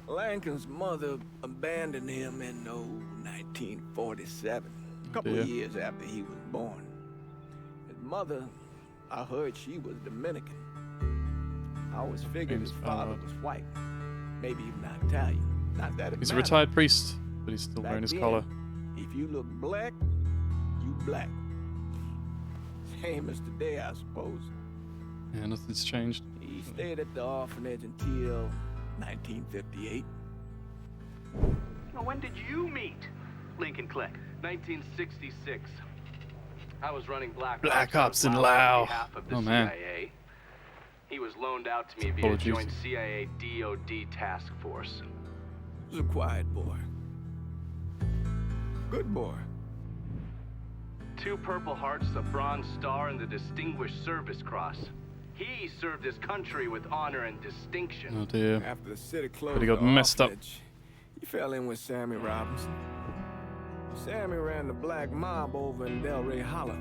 Lankin's mother abandoned him in 1947, a couple of years after he was born. His mother, I heard she was Dominican. I always figured his father was white, maybe even Italian. Not that it He's a mattered. retired priest, but he's still wearing his collar. If you look black, you black. Same as today, I suppose. Yeah, nothing's changed. He stayed at the orphanage until 1958. Well, when did you meet Lincoln Click? 1966. I was running Black Ops in on Lao. behalf of the Oh, man. CIA. He was loaned out to me via Apologies. joint CIA DOD task force. He was a quiet boy. Good boy. 2 Purple Hearts, a Bronze Star, and the Distinguished Service Cross. He served his country with honor and distinction. Oh dear. After the city closed, But he got the messed up. orphanage, he fell in with Sammy Robinson. Sammy ran the black mob over in Delray Hollow.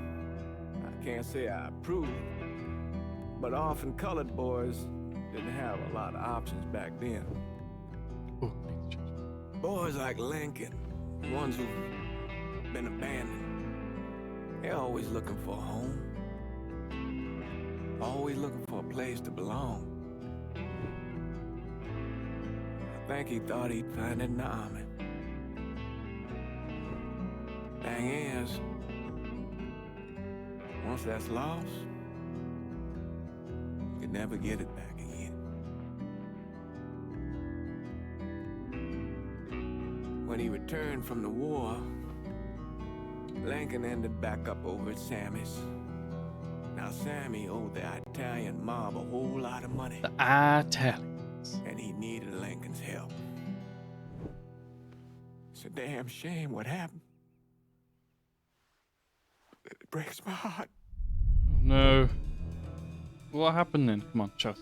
I can't say I approve, but orphan colored boys didn't have a lot of options back then. Oh, I need to change. Boys like Lincoln, the ones who've been abandoned, they're always looking for a home. Always looking for a place to belong. I think he thought he'd find it in the army. Thing is, once that's lost, you can never get it back again. When he returned from the war, Lincoln ended back up over at Sammy's. Now Sammy owed the Italian mob a whole lot of money, The Italians. and he needed Lincoln's help. It's a damn shame what happened. It breaks my heart. Oh no. What happened then? Come on, show us.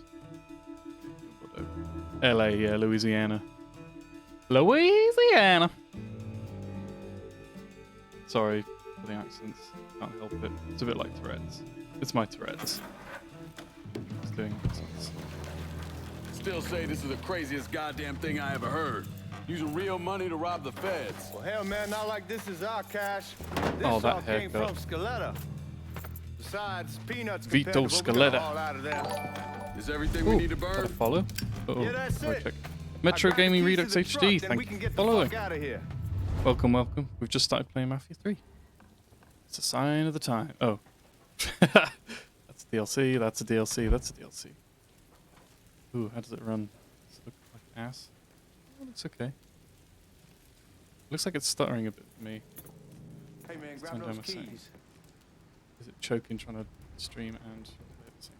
LA, yeah, Louisiana. Louisiana. Sorry for the accents. Can't help it. It's a bit like Tourette's. It's my Tourette's. Just doing accents. Still say this is the craziest goddamn thing I ever heard. Using real money to rob the feds. Well, hell, man, not like this is our cash. This Oh, that all came haircut. from Scaletta. Besides, peanuts Vito compared to what we got Scaletta. hauled out of them. Is everything we need to Gotta burn? follow. Uh-oh. Yeah, that's Wait, it. check. Metro I got the Gaming keys Redux to the HD. truck, then Thank we you can for get the following. fuck out of here. Welcome, welcome. We've just started playing Mafia 3. It's a sign of the time. Oh. That's a DLC, that's a DLC, that's a DLC. Ooh, how does it run? Does it look like ass? Oh, it looks okay. Looks like it's stuttering a bit for me. Hey, man, Let's grab turn down those my settings. keys. Is it choking trying to stream and play at the same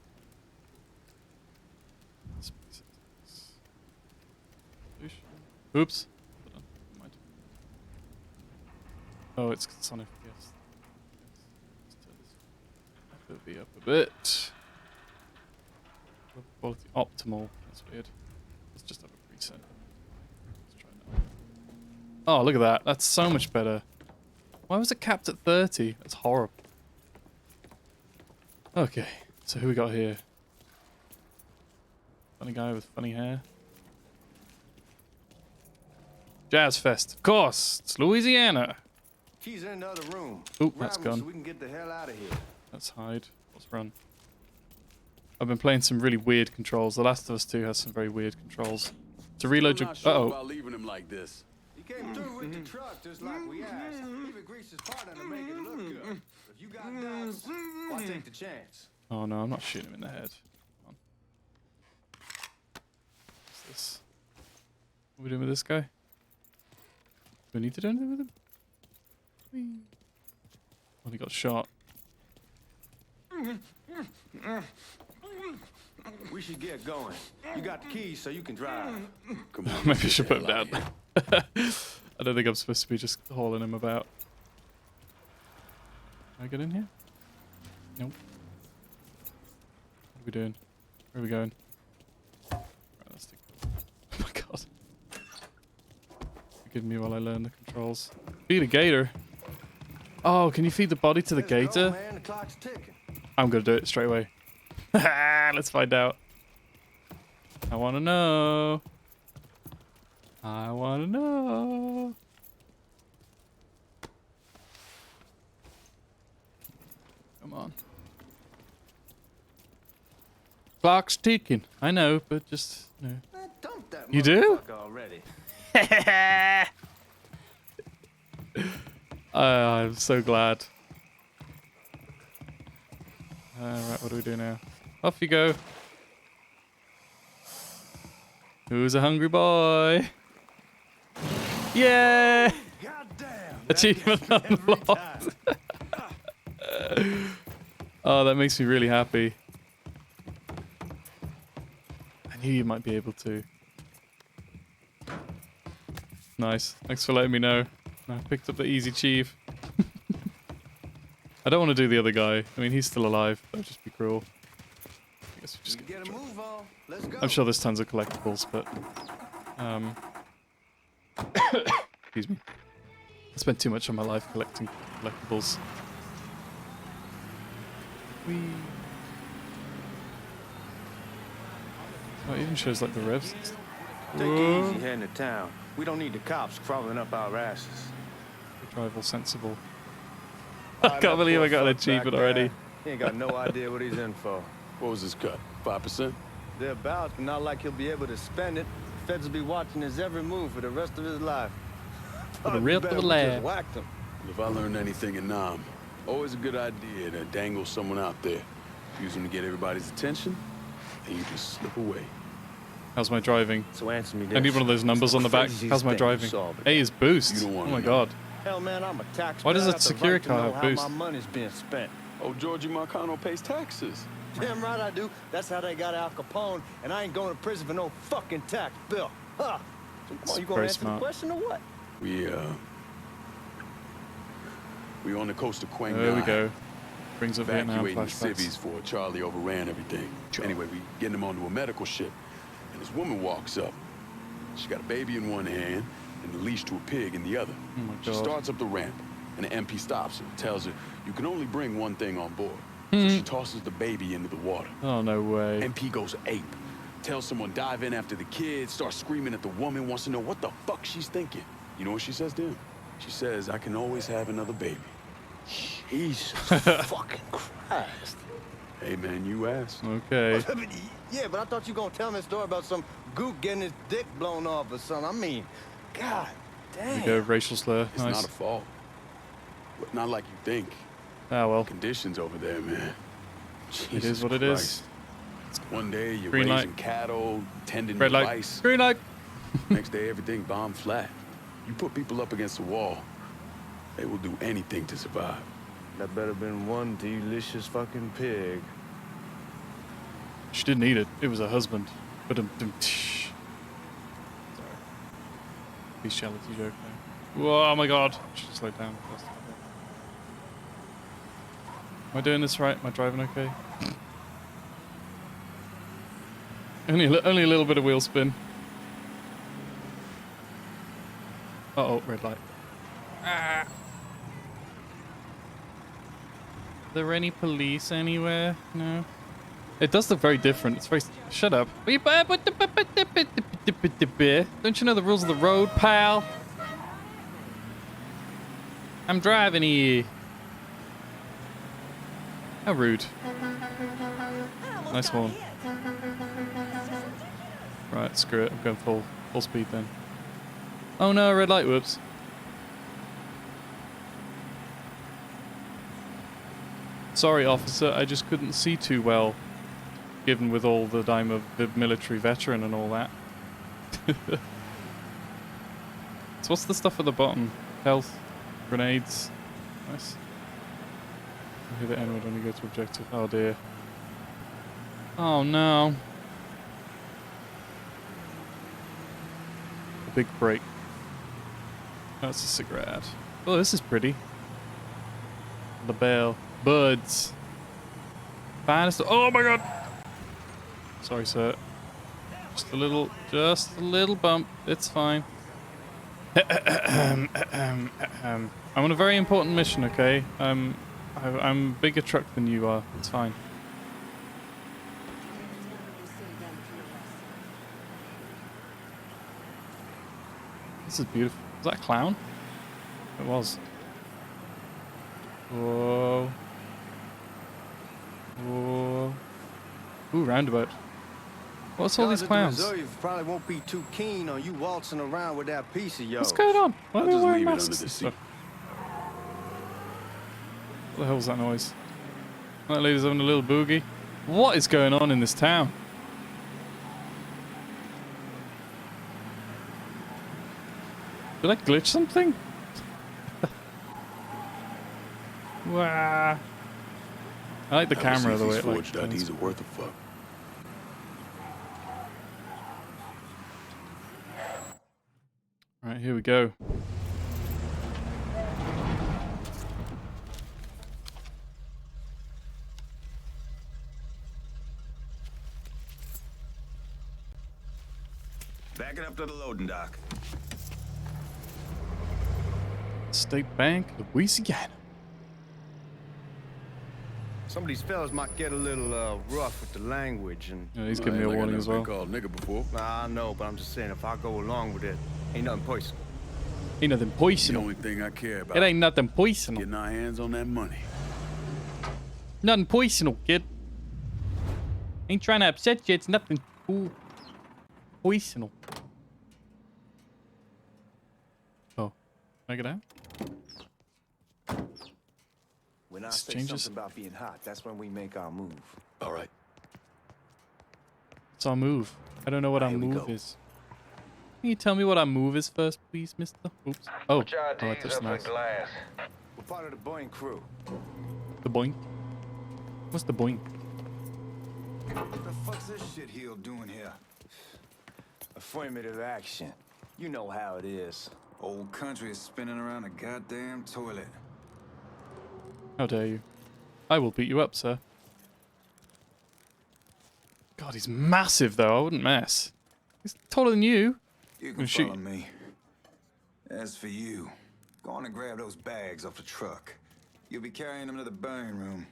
time? Settings. Resolution. Oops. Hold on. Never mind. Oh, it's on FPS. Let's turn this FOV up a bit. Quality optimal. That's weird. Let's just have a preset. Let's try that. Oh, look at that. That's so much better. Why was it capped at 30? That's horrible. Okay, so who we got here? Funny guy with funny hair. Jazz Fest, of course. It's Louisiana. Keys are in the other room. Oop, Grab that's 'em gone. so we can get the hell out of here. Let's hide. Let's run. I've been playing some really weird controls. The Last of Us 2 has some very weird controls. To reload I'm your... not sure Uh-oh. about leaving him like this. He came through with the truck just like we asked. Even greased his partner to make it look good. If you got doubts, why take the chance? Oh no, I'm not shooting him in the head. Come on. What's this? What are we doing with this guy? Do we need to do anything with him? Whee. Well, he got shot. We should get going. You got the keys so you can drive. Come on. Maybe I should put him down. I don't think I'm supposed to be just hauling him about. Can I get in here? Nope. What are we doing? Where are we going? Right, that's too cool. Oh my god. Forgive me while I learn the controls. Feed a gator. Oh, can you feed the body to the Let's go, gator? man. The clock's ticking. I'm gonna do it straight away. Let's find out. I wanna know. I wanna know. Come on. Clock's ticking. I know, but just no. Man, dump that You do? motherfucker already. I'm so glad. Alright, what do we do now? Off you go. Who's a hungry boy? Yeah! Goddamn. Achievement unlocked. Oh, that makes me really happy. I knew you might be able to. Nice. Thanks for letting me know. I picked up the easy achieve. I don't want to do the other guy. I mean, he's still alive. That would just be cruel. I guess we just We get get a move on. Let's go. I'm sure there's tons of collectibles, but excuse me. I spent too much of my life collecting collectibles. Whee. Oh, it even shows like the revs. and stuff. Take it easy heading to town. We don't need the cops crawling up our asses. Drive all sensible. I can't believe I got an achievement already. He ain't got no idea what he's in for. What was his cut? 5%? Thereabouts, but not like he'll be able to spend it. Feds will be watching his every move for the rest of his life. For the Probably rest of better the we just life. whacked him. If I learned anything in Nam, always a good idea to dangle someone out there. Use them to get everybody's attention, and you just slip away. How's my driving? So answer me this. I need one of those numbers on the back. Craziest How's my thing driving? you saw over A there. is boost. You don't Oh wanna my know. god. Hell, man, I'm a taxpayer. Why does I that got the security right to car know have how boost? my money's being spent. Oh, Georgie Marcano pays taxes. Damn right I do. That's how they got Al Capone, and I ain't going to prison for no fucking tax bill. Huh? So come on, you gonna Very answer smart. the question or what? We on the coast of Quang There we Ngai, go. Brings up Vietnam evacuating the flashbacks. civvies for Charlie overran everything. Anyway, we getting him onto a medical ship, and This woman walks up. She got a baby in one hand and a leash to a pig in the other. Oh my She God. starts up the ramp, and the MP stops her, tells her, you can only bring one thing on board. So she tosses the baby into the water. Oh, no way. MP goes ape. Tells someone dive in after the kid, starts screaming at the woman, wants to know what the fuck she's thinking. You know what she says to him? She says, I can always have another baby. Jesus fucking Christ. Hey man, you asked. Okay. Yeah, but I thought you were gonna tell me a story about some gook getting his dick blown off or something. I mean, God There we damn. go, racial slur. It's Nice. not a fault. But not like you think. Ah, well. Conditions over there, man. It is what it is. One day you're Green raising light. cattle, tending Red light. rice. Green light. Next day everything bombed flat. You put people up against the wall, they will do anything to survive. That better been one delicious fucking pig. She didn't eat it. It was her husband. But sorry. Bestiality joke there. Whoa, oh my god. Should slow down. Am I doing this right? Am I driving okay? only a little bit of wheel spin. Uh-oh, red light. Ah. Are there any police anywhere? No. It does look very different. It's very... Shut up. Don't you know the rules of the road, pal? I'm driving here. How rude. Nice one. Right, screw it. I'm going full speed then. Oh no, red light. Whoops. Sorry, officer. I just couldn't see too well. Given with all that I'm a military veteran and all that. So what's the stuff at the bottom? Health, grenades. Nice. Hit the N-word when you go to objective. Oh dear. Oh no. A big break. That's a cigarette ad. Oh, this is pretty. The bell. Buds. Finest. Oh my god! Sorry, sir. Just a little bump. It's fine. I'm on a very important mission, okay? I'm a bigger truck than you are. It's fine. This is beautiful. Was that a clown? It was. Whoa. Whoa. Ooh, roundabout. What's all these clowns? The reserve probably won't be too keen on you waltzing around with that piece of yours. What's going on? Why are I'll they just wearing leave it masks under the and seat. stuff? What the hell's that noise? That lady's having a little boogie. What is going on in this town? Did I glitch something? Wow. I like the camera the way it like forged IDs are worth a fuck. Right, here we go. Back it up to the loading dock. State Bank, Louisiana. Some of these fellas might get a little rough with the language, and Yeah, he's giving me a warning as well. Called nigga before. I know, but I'm just saying if I go along with it, ain't nothing personal. Ain't nothing The poisonal. only thing I care about It ain't nothing poisonal. getting our hands on that money. Nothing poisonal, kid. Ain't trying to upset you. It's nothing poisonal. Oh, can I get out? When I This say changes. something about being hot, that's when we make our move. All right. It's our move. I don't know what our Here we move go. is. Can you tell me what our move is first, please, mister? Oops. Oh, Put your I IDs touched up the for mouse. glass. We're part of the Boeing crew. The boing. What's the boing? What the fuck's this shitheel doing here? Affirmative action. You know how it is. Old country is spinning around a goddamn toilet. How dare you? I will beat you up, sir. God, he's massive, though. I wouldn't mess. He's taller than you. You Gonna can shoot follow you. me. As for you, go on and grab those bags off the truck. You'll be carrying them to the burning room.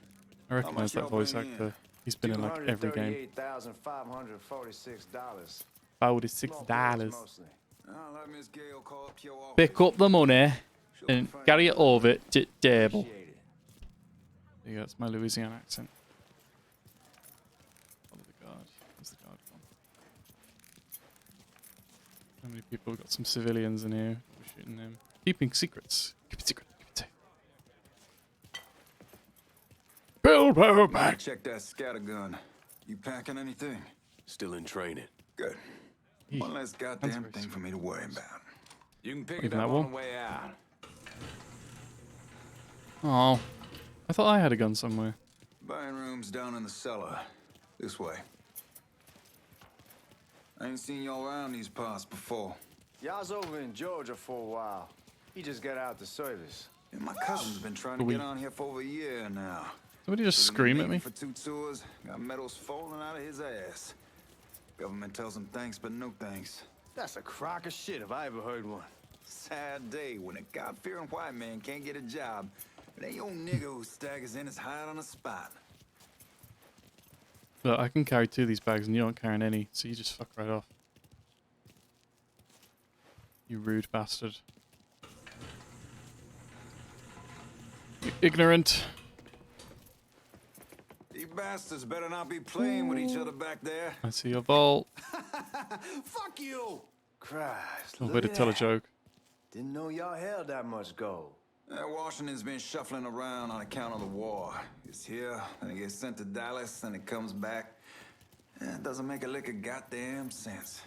I recognize that y'all voice bring in? actor. He's been in like every game. $238,546. $46. Mostly. I'll let Miss Gale call up your office. Pick up the money and carry it over to the table. Appreciate it. There you go, that's my Louisiana accent. Follow the guard. Where's the guard gone? How many people? We've got some civilians in here. We're shooting them. Keeping secrets. Keep it secret. Keep it safe. Bilbo back. Check that scatter gun. You packing anything? Still in training. Good. Eesh. One less Sounds goddamn very thing for me to worry about. You can pick Even it that up one? on the way out. Oh, I thought I had a gun somewhere. Burning room's down in the cellar. This way. I ain't seen y'all around these parts before. Y'all's over in Georgia for a while. He just got out the service. And my cousin's been trying to get on here for over a year now. Somebody just scream at me. For 2 tours, got medals falling out of his ass. Government tells him thanks, but no thanks. That's a crock of shit if I ever heard one. Sad day when a God-fearing white man can't get a job. And ain't old nigga who staggers in his hide on the spot. Look, I can carry 2 of these bags and you aren't carrying any, so you just fuck right off. You rude bastard. You ignorant. You bastards better not be playing with each other back there. I see your vault. Fuck you! Christ, Oh, look way to at tell a that. joke. Didn't know y'all held that much gold. Washington's been shuffling around on account of the war. It's here, and it gets sent to Dallas, and it comes back. It doesn't make a lick of goddamn sense.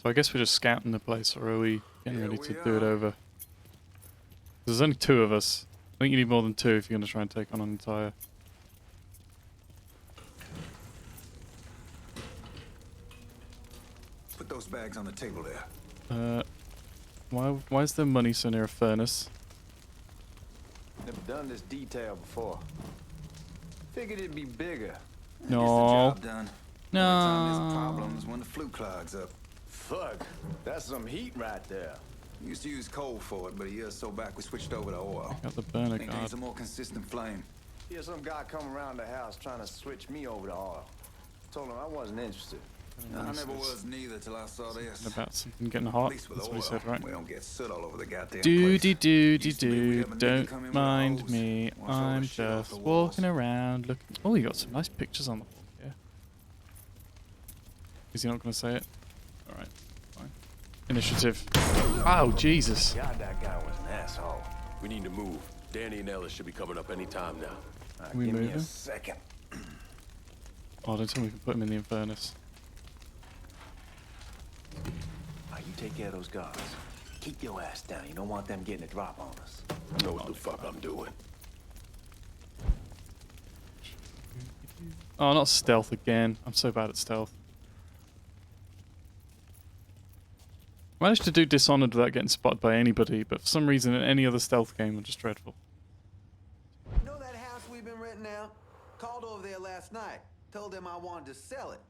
So I guess we're just scouting the place, or are we getting Yeah, ready we to do it are. over? There's only 2 of us. I think you need more than 2 if you're going to try and take on an entire... Put those bags on the table there. Why is there money so near a furnace? Never done this detail before. Figured it'd be bigger. Gets the No. job done. No. Only time there's problems when the flue clogs up. Fuck, that's some heat right there. We used to use coal for it, but a year or so back we switched over to oil. Got the burner Maintains guard. a more consistent flame. Here's some guy come around the house trying to switch me over to oil. Told him I wasn't interested. I never was neither till I saw this. About something getting At hot. least with That's oil, what he said, right? we don't get soot all over the goddamn Doody place. doody Used to be we'd doo. have a nigga come in Don't with a mind hose, me. wash all the I'm shit off just the walls. walking around looking. Oh, you got some nice pictures on the wall here. Is he not going to say it? Alright, fine. Initiative. Oh, Jesus. God, that guy was an asshole. We need to move. Danny and Ellis should be coming up any time now. Can we Give me move a him? second. Oh, don't tell me we can put him in the furnace. You take care of those guards. Keep your ass down. You don't want them getting a drop on us. I know what the fuck I'm doing. Oh, not stealth again. I'm so bad at stealth. I managed to do Dishonored without getting spotted by anybody, but for some reason in any other stealth game I'm just dreadful. You know that house we've been renting out? Called over there last night. Told them I wanted to sell it.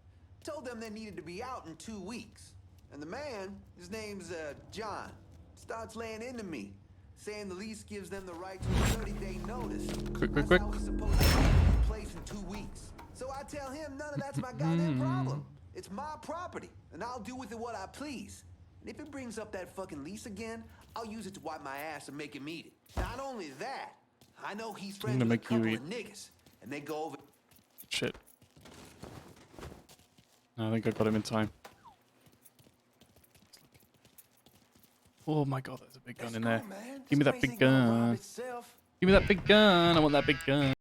Told them they needed to be out in 2 weeks. And the man, his name's John, starts laying into me, saying the lease gives them the right to a 30-day notice. Quick. That's how we're supposed to be in place in 2 weeks. So I tell him none of that's my goddamn problem. It's my property, and I'll do with it what I please. And if it brings up that fucking lease again, I'll use it to wipe my ass and make him eat it. Not only that, I know he's friends gonna with a make you couple eat. of niggas, and they go over. Shit. No, I think I got him in time. Oh my god, there's a big gun in there. Give me that big gun. Give me that big gun. I want that big gun.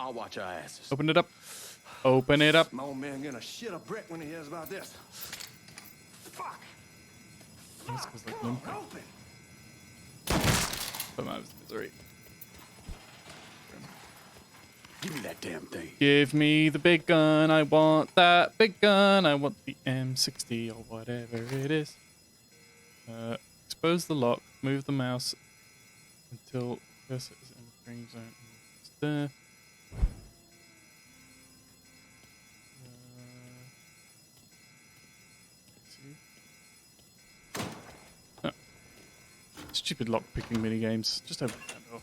I'll watch our asses. Open it up. Open it up. My man gonna shit a brick when he hears about this. Fuck! This goes like limp. Open! Put my misery. Give me that damn thing. Give me the big gun. I want that big gun. I want the M60 or whatever it is. Expose the lock. Move the mouse until cursor is in the frame zone. There. Oh. Stupid lock picking mini games. Just open that door.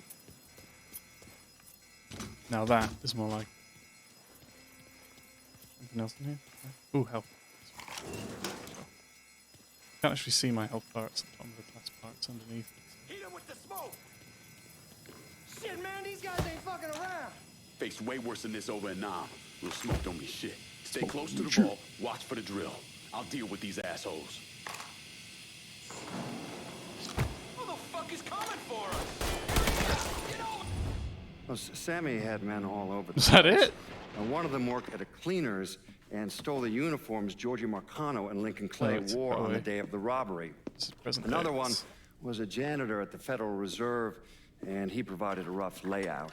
Now that is more like. Anything else in here? Ooh, health. Can't actually see my health bar. It's on the glass bar. It's underneath. Hit him with the smoke! Shit, man, these guys ain't fucking around. Faced way worse than this over in Nam. Little smoke don't mean shit. Stay Smoke close to don't the mean ball. Watch for the drill. I'll deal with these assholes. Who the fuck is coming for us? Get over! Well, Sammy had men all over the Is that place. it? And one of them worked at a cleaner's and stole the uniforms Georgie Marcano and Lincoln Clay it's wore on the probably- day of the robbery. This is present Another day. one was a janitor at the Federal Reserve, and he provided a rough layout.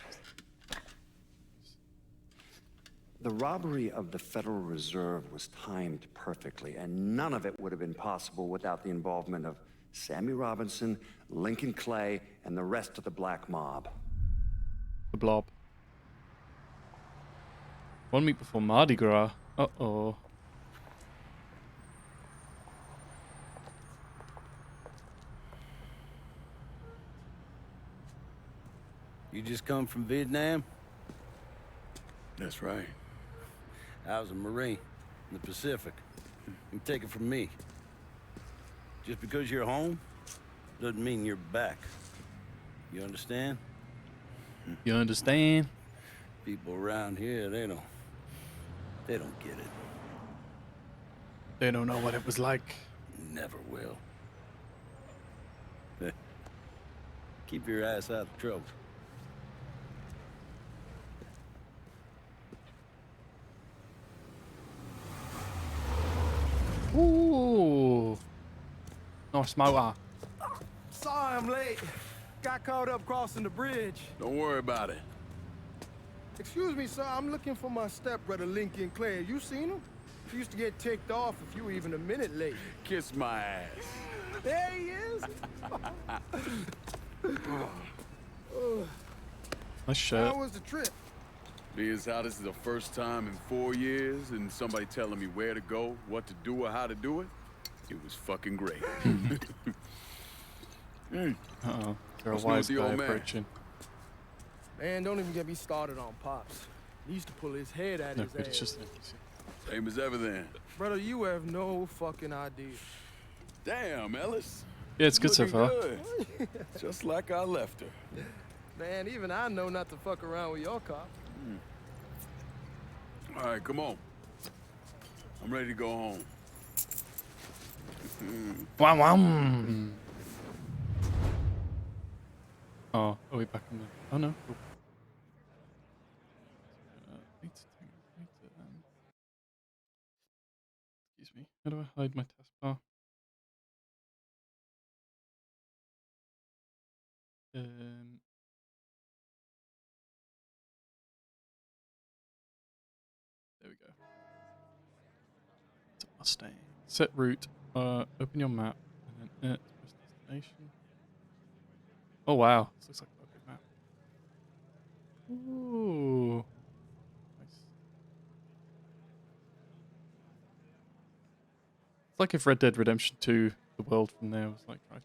The robbery of the Federal Reserve was timed perfectly, and none of it would have been possible without the involvement of Sammy Robinson, Lincoln Clay, and the rest of the black mob. The blob. 1 week before Mardi Gras. Uh-oh. You just come from Vietnam? That's right. I was a Marine in the Pacific. You take it from me. Just because you're home doesn't mean you're back. You understand? You understand? People around here, they don't get it. They don't know what it was like. Never will. Keep your ass out of trouble. Ooh. Nice motor. Sorry I'm late. Got caught up crossing the bridge. Don't worry about it. Excuse me, sir. I'm looking for my stepbrother, Lincoln Clay. You seen him? He used to get ticked off if you were even a minute late. Kiss my ass. There he is. Nice shirt. How was the trip? Being as how this is the first time in 4 years and somebody telling me where to go, what to do, or how to do it, it was fucking great. Uh-oh. They're a What's new wise with the guy old man? approaching. Man, don't even get me started on Pops. He used to pull his head out No, his but ass. it's just an NPC. Same as ever then. Brother, you have no fucking idea. Damn, Ellis. Yeah, it's good so Looking far. good. Just like I left her. Man, even I know not to fuck around with your cop. All right, come on. I'm ready to go home. Wow, wow. Oh, are we back in the... Oh, no. Cool. Excuse me. How do I hide my taskbar? There we go. It's a Mustang. Set route. Open your map. And then press destination. Oh wow. This looks like a big map. Ooh. Nice. It's like if Red Dead Redemption 2, the world from there was like right.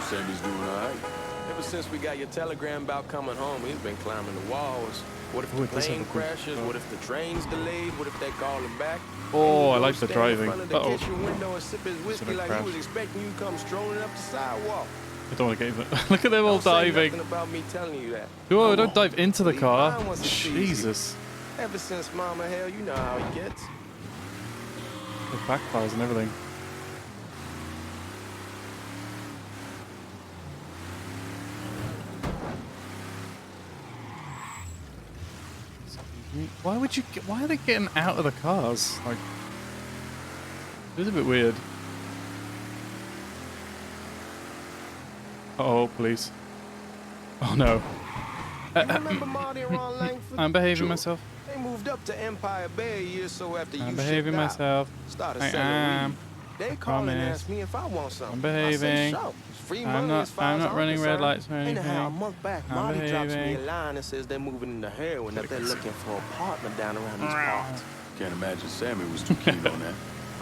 Sammy's doing all right. Ever since we got your telegram about coming home, he's been climbing the walls. What if the plane crashes? What if the train's delayed? What if they call him back? Oh, I like the driving. In front of the kitchen window and sip his whiskey like he was expecting you to come strolling up the sidewalk. I don't want to get even. Look at them all diving. Nothing about me telling you that. Whoa, don't dive into the car. Mine wasn't cheesy. Jesus. Ever since Mama, hell, you know how he gets. The backfires and everything. Why would you? Why are they getting out of the cars? Like, it's a bit weird. Oh, police! Oh no! You remember Marty and Ron Langford? I'm behaving myself. They moved up to Empire Bay a year or so after you I'm behaving shipped out. myself. Started I selling am. weed. They call and ask me if I want something. I'm behaving. I say, sure. It's free I'm money not. as far I'm as not running red concerned. lights or anything. Anyhow, a month back, I'm Marty drops me a behaving. line and says they're moving into heroin, that they're looking for an apartment down around these parts. Can't imagine Sammy was too keen on that.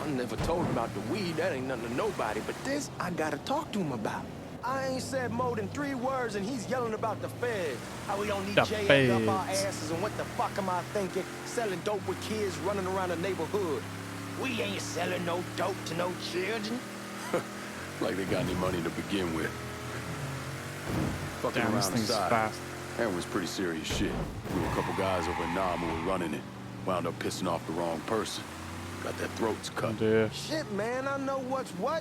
I never told him about the weed. That ain't nothing to nobody. But this, I gotta talk to him about. I ain't said more than 3 words, and he's yelling about the feds. How we don't need The J up our feds. asses, and what the fuck am I thinking? Selling dope with kids running around the neighborhood. We ain't selling no dope to no children. Like they got any money to begin with. Fucking Damn, this around the thing's side. fast. That was pretty serious shit. We were a couple guys over in Nam who were running it. Wound up pissing off the wrong person. Got their throats cut. Oh dear. Shit, man, I know what's what.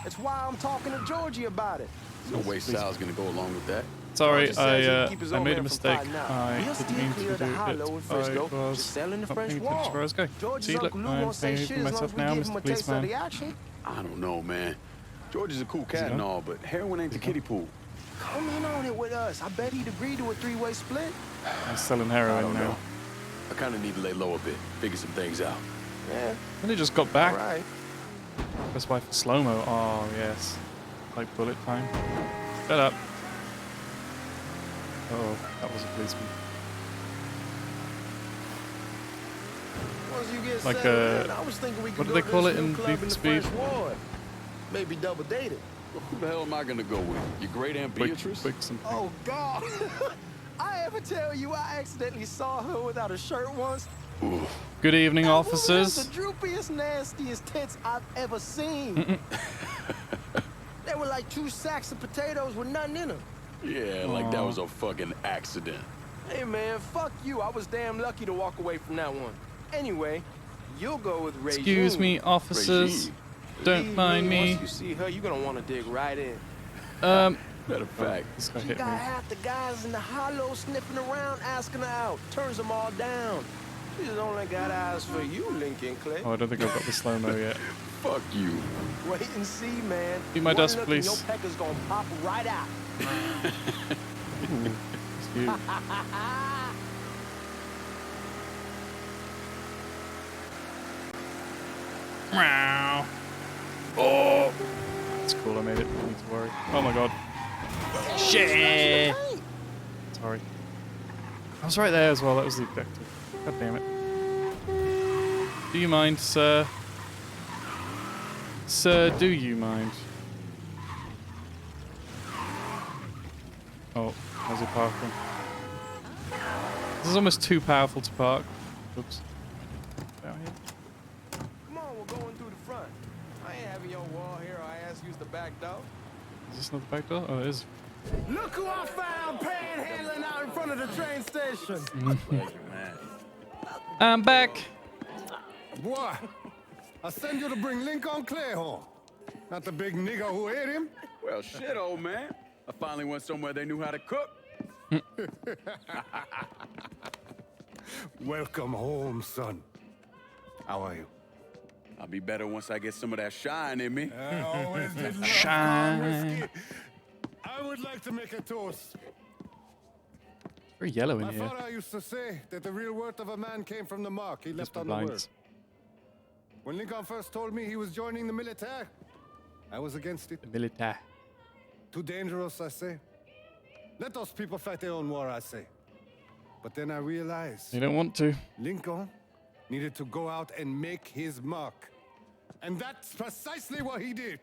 That's why I'm talking to Georgie about it. There's no way Sal's gonna go along with that. Sorry, Georgie says he'll keep his I old made a man from mistake. fighting out. I He'll didn't steer mean clear to of the do hollow in it. Frisco, I was just selling the not French paying attention wall. where I was going. Georgie's See, look, Uncle Lou I'm won't say shit behaving as long as myself we now, give him a Mr. taste of Policeman. the action. I don't know, man. George is a cool cat he and not? all, but heroin ain't the kiddie pool. Come in on it with us. I bet he'd agree to a 3-way split. I'm selling I heroin don't now. know. I kind of need to lay low a bit, figure some things out. Yeah. And they just got back. All right. That's why for slow-mo. Oh, yes. Like bullet time. Shut up. Oh, that was a policeman. Once you get Like, settled in, I was thinking we could what do go they to call this it new in club Need for the Speed? French Ward. Maybe double dated. Well, who the hell am I gonna go with? Your great Aunt Beatrice? Quick something. Oh, God. I ever tell you I accidentally saw her without a shirt once? Ooh. Good evening, That woman has officers. the droopiest, nastiest tits I've ever seen. They were like 2 sacks of potatoes with nothing in them. Yeah, like that was a fucking accident. Hey, man, fuck you. I was damn lucky to walk away from that one. Anyway, you'll go with Regine. Excuse me, officers. Regine. Don't Believe mind me. Once you see her, you're gonna want to dig right in. Matter of fact, This guy She hit me. got half the guys in the hollow sniffing around, asking her out. Turns them all down. She's only got eyes for you, Lincoln Clay. Oh, I don't think I've got the slow-mo yet. fuck you. Wait and see, man. Eat my One dust, look please. and your pecker's gonna pop right out. It's you. Meow. Oh, that's cool. I made it. No need to worry. Oh my god. Shit. Sorry. I was right there as well. That was the objective. God damn it. Do you mind, sir? Sir, do you mind? Oh, how's it parking? This is almost too powerful to park. Oops. Down here. Come on, we're going through the front. I ain't having your wall here. I asked you to the back door. Is this not the back door? Oh, it is. Look who I found panhandling out in front of the train station. I'm back. Boy, I send you to bring Lincoln Clay home. Not the big nigga who ate him. Well, shit, old man. I finally went somewhere they knew how to cook. Welcome home, son. How are you? I'll be better once I get some of that shine in me. I always did love Shine. corn whiskey. I would like to make a toast. Very yellow in My here. father used to say that the real worth of a man came from the mark he left the on the word. blinds. When Lincoln first told me he was joining the military, I was against it. The military. Too dangerous, I say. Let those people fight their own war, I say. But then I realized You don't want to. Lincoln needed to go out and make his mark. And that's precisely what he did.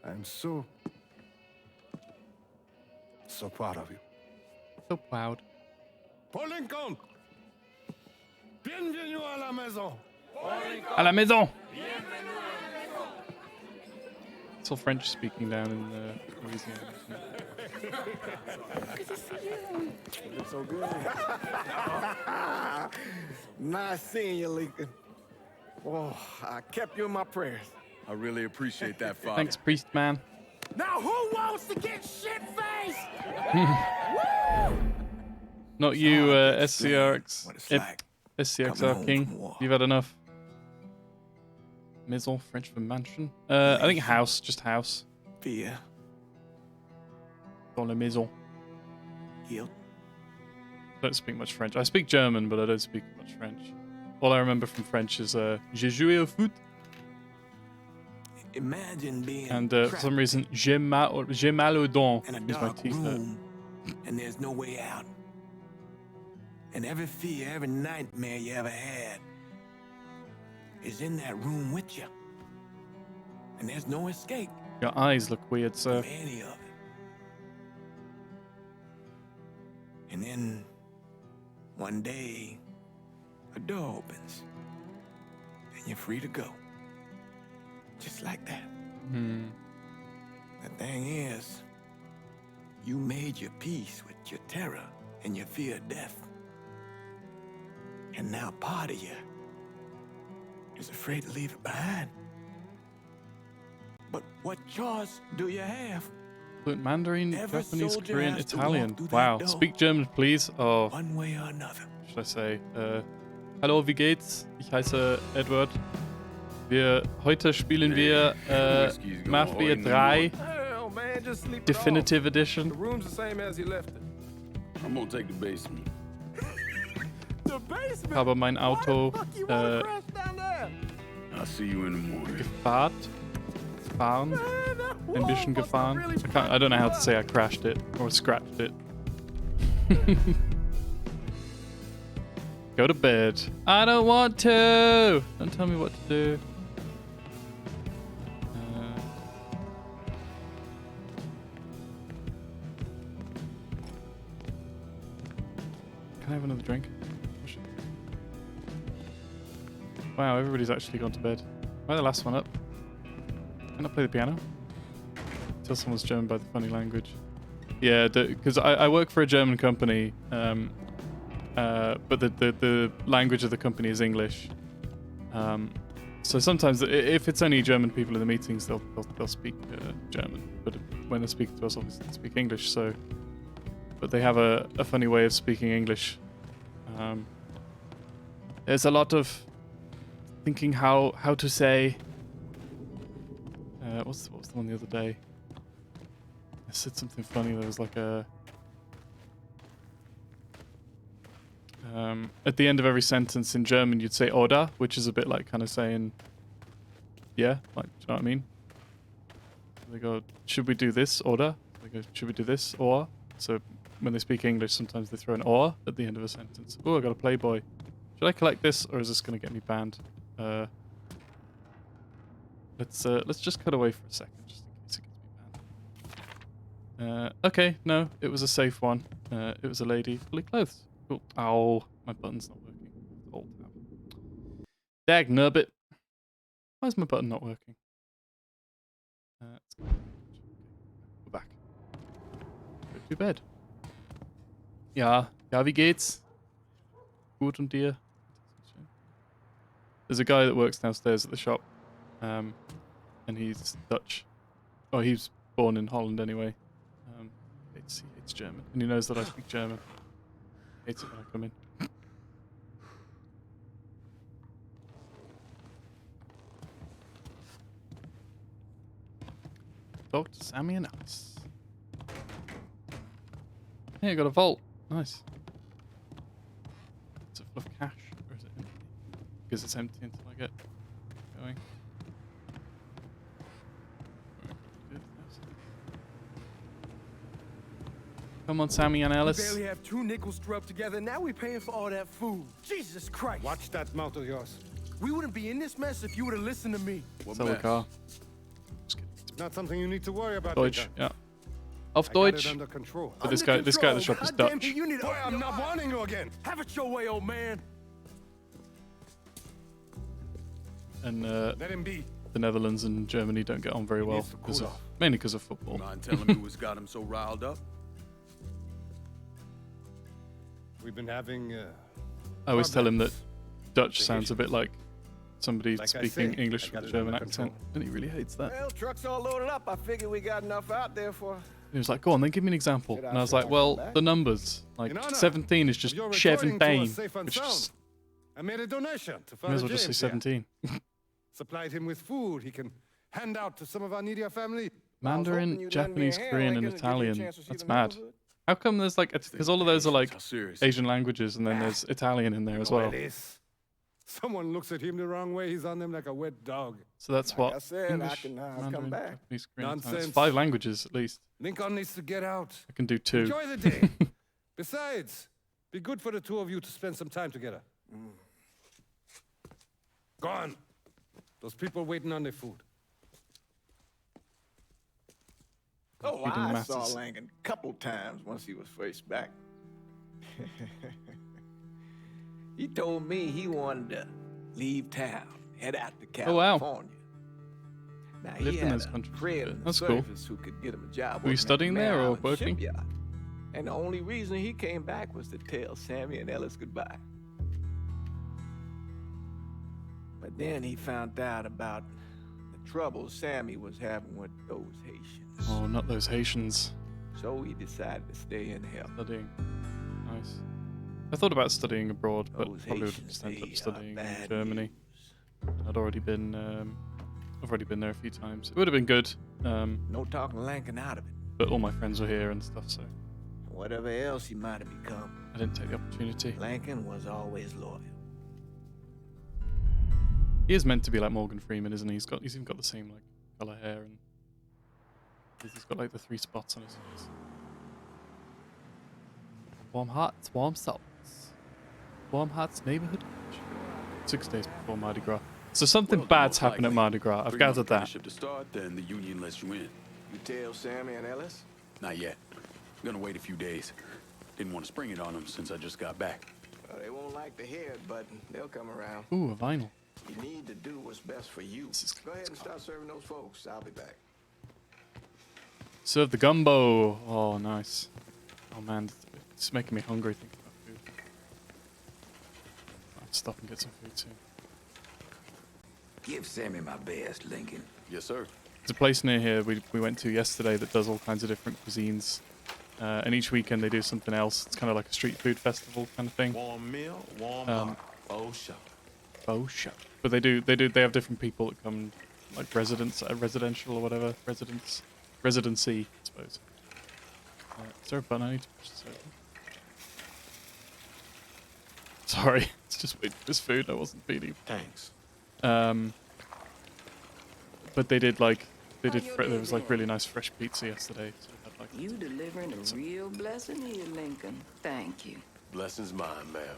I'm so proud of you. So proud. Paul Lincoln! Bienvenue à la maison! À la maison. It's all French speaking down in Louisiana. It's so good. Nice seeing you, Lincoln. Oh, I kept you in my prayers. I really appreciate that, Father. Thanks, priest man. Now who wants to get shit-faced? Not you, hard to explain SCRX. what it's like SCXR coming home King. from war. You've had enough. Maison, French for mansion. I think house, just house. Fear, Dans la maison. guilt. Don't speak much French. I speak German, but I don't speak much French. All I remember from French is j'ai joué au foot. Imagine being And for trapped some reason, j'ai mal aux dents. in a Means my dark teeth hurt. room, and there's no way out. And every fear, every nightmare you ever had is in that room with you. And there's no escape Your eyes look weird, sir. from any of it. And then one day, a door opens, and you're free to go. Just like that. The thing is, you made your peace with your terror and your fear of death. And now part of you is afraid to leave it behind. But what choice do you have? Fluent Mandarin, Every Japanese, soldier Korean, has to Italian. walk through that Wow. door. Speak German, please. Oh, One way or another. what should I say? Hallo, wie geht's? Ich heiße Edward. Heute spielen wir Mafia 3 Hell, man, just sleep it Definitive off. Edition. The room's the same as you left it. I'm gonna take the basement. The basement? Habe mein Auto Fuck, you wanna crash down there? I'll see you in the morning. gefahren. Ein bisschen gefahren. I don't know how to say I crashed it or scratched it. Go to bed. I don't want to. Don't tell me what to do. Can I have another drink? Oh, shit. Wow, everybody's actually gone to bed. Am I the last one up? Can I play the piano? Tell someone's German by the funny language. Yeah, because I work for a German company, but the language of the company is English. So sometimes, if it's only German people in the meetings, they'll speak German. But when they speak to us, obviously they speak English. So, but they have a funny way of speaking English. There's a lot of thinking how to say. What was the one the other day? I said something funny. There was like a at the end of every sentence in German, you'd say "oder," which is a bit like kind of saying, "Yeah," like, do you know what I mean? They go, "Should we do this?" Oder. They go, "Should we do this?" Or. So when they speak English, sometimes they throw an "or" at the end of a sentence. Oh, I got a Playboy. Should I collect this, or is this going to get me banned? Let's just cut away for a second, just in case it gets me banned. Okay, no, it was a safe one. It was a lady, fully clothed. Cool. Ow, my button's not working. Alt tab. Dag nubbit. Why is my button not working? We're back. Go to bed. Ja, wie geht's? Gut und dir? There's a guy that works downstairs at the shop. And he's Dutch. Oh, he was born in Holland anyway. He hates German. And he knows that I speak German. Hates it when I come in. Talk to Sammy and Alice. Hey, I got a vault. Nice. Is it full of cash? Or is it empty? Because it's empty until I get going. Come on, Sammy and We Alice. barely have 2 nickels to rub together. Now we're paying for all that food. Jesus Christ. Watch that mouth of yours. We wouldn't be in this mess if you would have listened to me. Sell a car. Not something you need to worry about. Deutsch, Peter. yeah. Auf I got it Deutsch. under control. But this guy at the shop is God damn Dutch. it, you need to Boy, open I'm your not eyes. warning you again. Have it your way, old man. And Let him be. the Netherlands and Germany don't get on very well, needs to cool off. mainly because of football. Mind telling me what's got him so riled up? We've been having. I always tell him that problems. Dutch sounds a bit like somebody Like I speaking say, English I got with a it German under accent, control. and he really hates that. Well, truck's all loaded up. I figure we got enough out there for He was like, go on, then give me an example. And I was like, well, the numbers. Like, 17 is just Chevin Bane. Which is, I made a donation to may as Father well just say James here. 17. Supplied him with food he can hand out to some of our needier family. Mandarin, Japanese, Korean, and Italian. That's mad. How come there's like, because all of those are like Asian languages, and then there's Italian in there as well. Someone looks at him the wrong way, he's on them like a wet dog. So that's what? I said, English, I can Mandarin, come back. Japanese, Korean, Italian. Nonsense. It's 5 languages at least. Lincoln needs to get out. I can do 2. Enjoy the day. Besides, be good for the 2 of you to spend some time together. Go on. Those people waiting on their food. Oh, Feeding I masses. saw Langan a couple times once he was first back. He told me he wanted to leave town, head out to Oh, wow. California. Now, Lived he in had those a countries. friend in the That's cool. service who could get him a job. Were you working at studying the there or Maryland working? shipyard. And the only reason he came back was to tell Sammy and Ellis goodbye. But then he found out about the trouble Sammy was having with those Haitians. Oh, not those Haitians. So he decided to stay in help. Studying. Nice. I thought about studying abroad, but Those probably would Haitians, just end they up are studying in bad Germany. I've already been there a few times. It would have been good. No talking Langan out of it. But all my friends were here and stuff, so Whatever else he might have become, I didn't take the opportunity. Langan was always loyal. He is meant to be like Morgan Freeman, isn't he? He's even got the same like color hair, and he's got like the 3 spots on his face. Warm hearts, warm souls. Warm hearts neighborhood. 6 days before Mardi Gras. So something bad's happened at Mardi Gras. I've gathered that. To start, then the union lets you in. You tell Sammy and Ellis? Not yet. I'm gonna wait a few days. Didn't want to spring it on them since I just got back. Well, they won't like to hear it, but they'll come around. Ooh, a vinyl. You need to do what's best for you. This is Go ahead and start serving those folks. I'll be back. Serve the gumbo. Oh, nice. Oh man, it's making me hungry thinking about food. I'll stop and get some food soon. Give Sammy my best, Lincoln. Yes, sir. There's a place near here we went to yesterday that does all kinds of different cuisines. And each weekend they do something else. It's kind of like a street food festival kind of thing. Warm meal, warm heart. Oh, sure. Oh, shut. But they have different people that come, like residential or whatever, residency, I suppose. Is there a button I need to push this over? Sorry, it's just waiting for this food. I wasn't feeding. Thanks. But there was like really nice fresh pizza yesterday. So we had, like, You delivering a real blessing here, Lincoln. Thank you. Blessings mine, ma'am.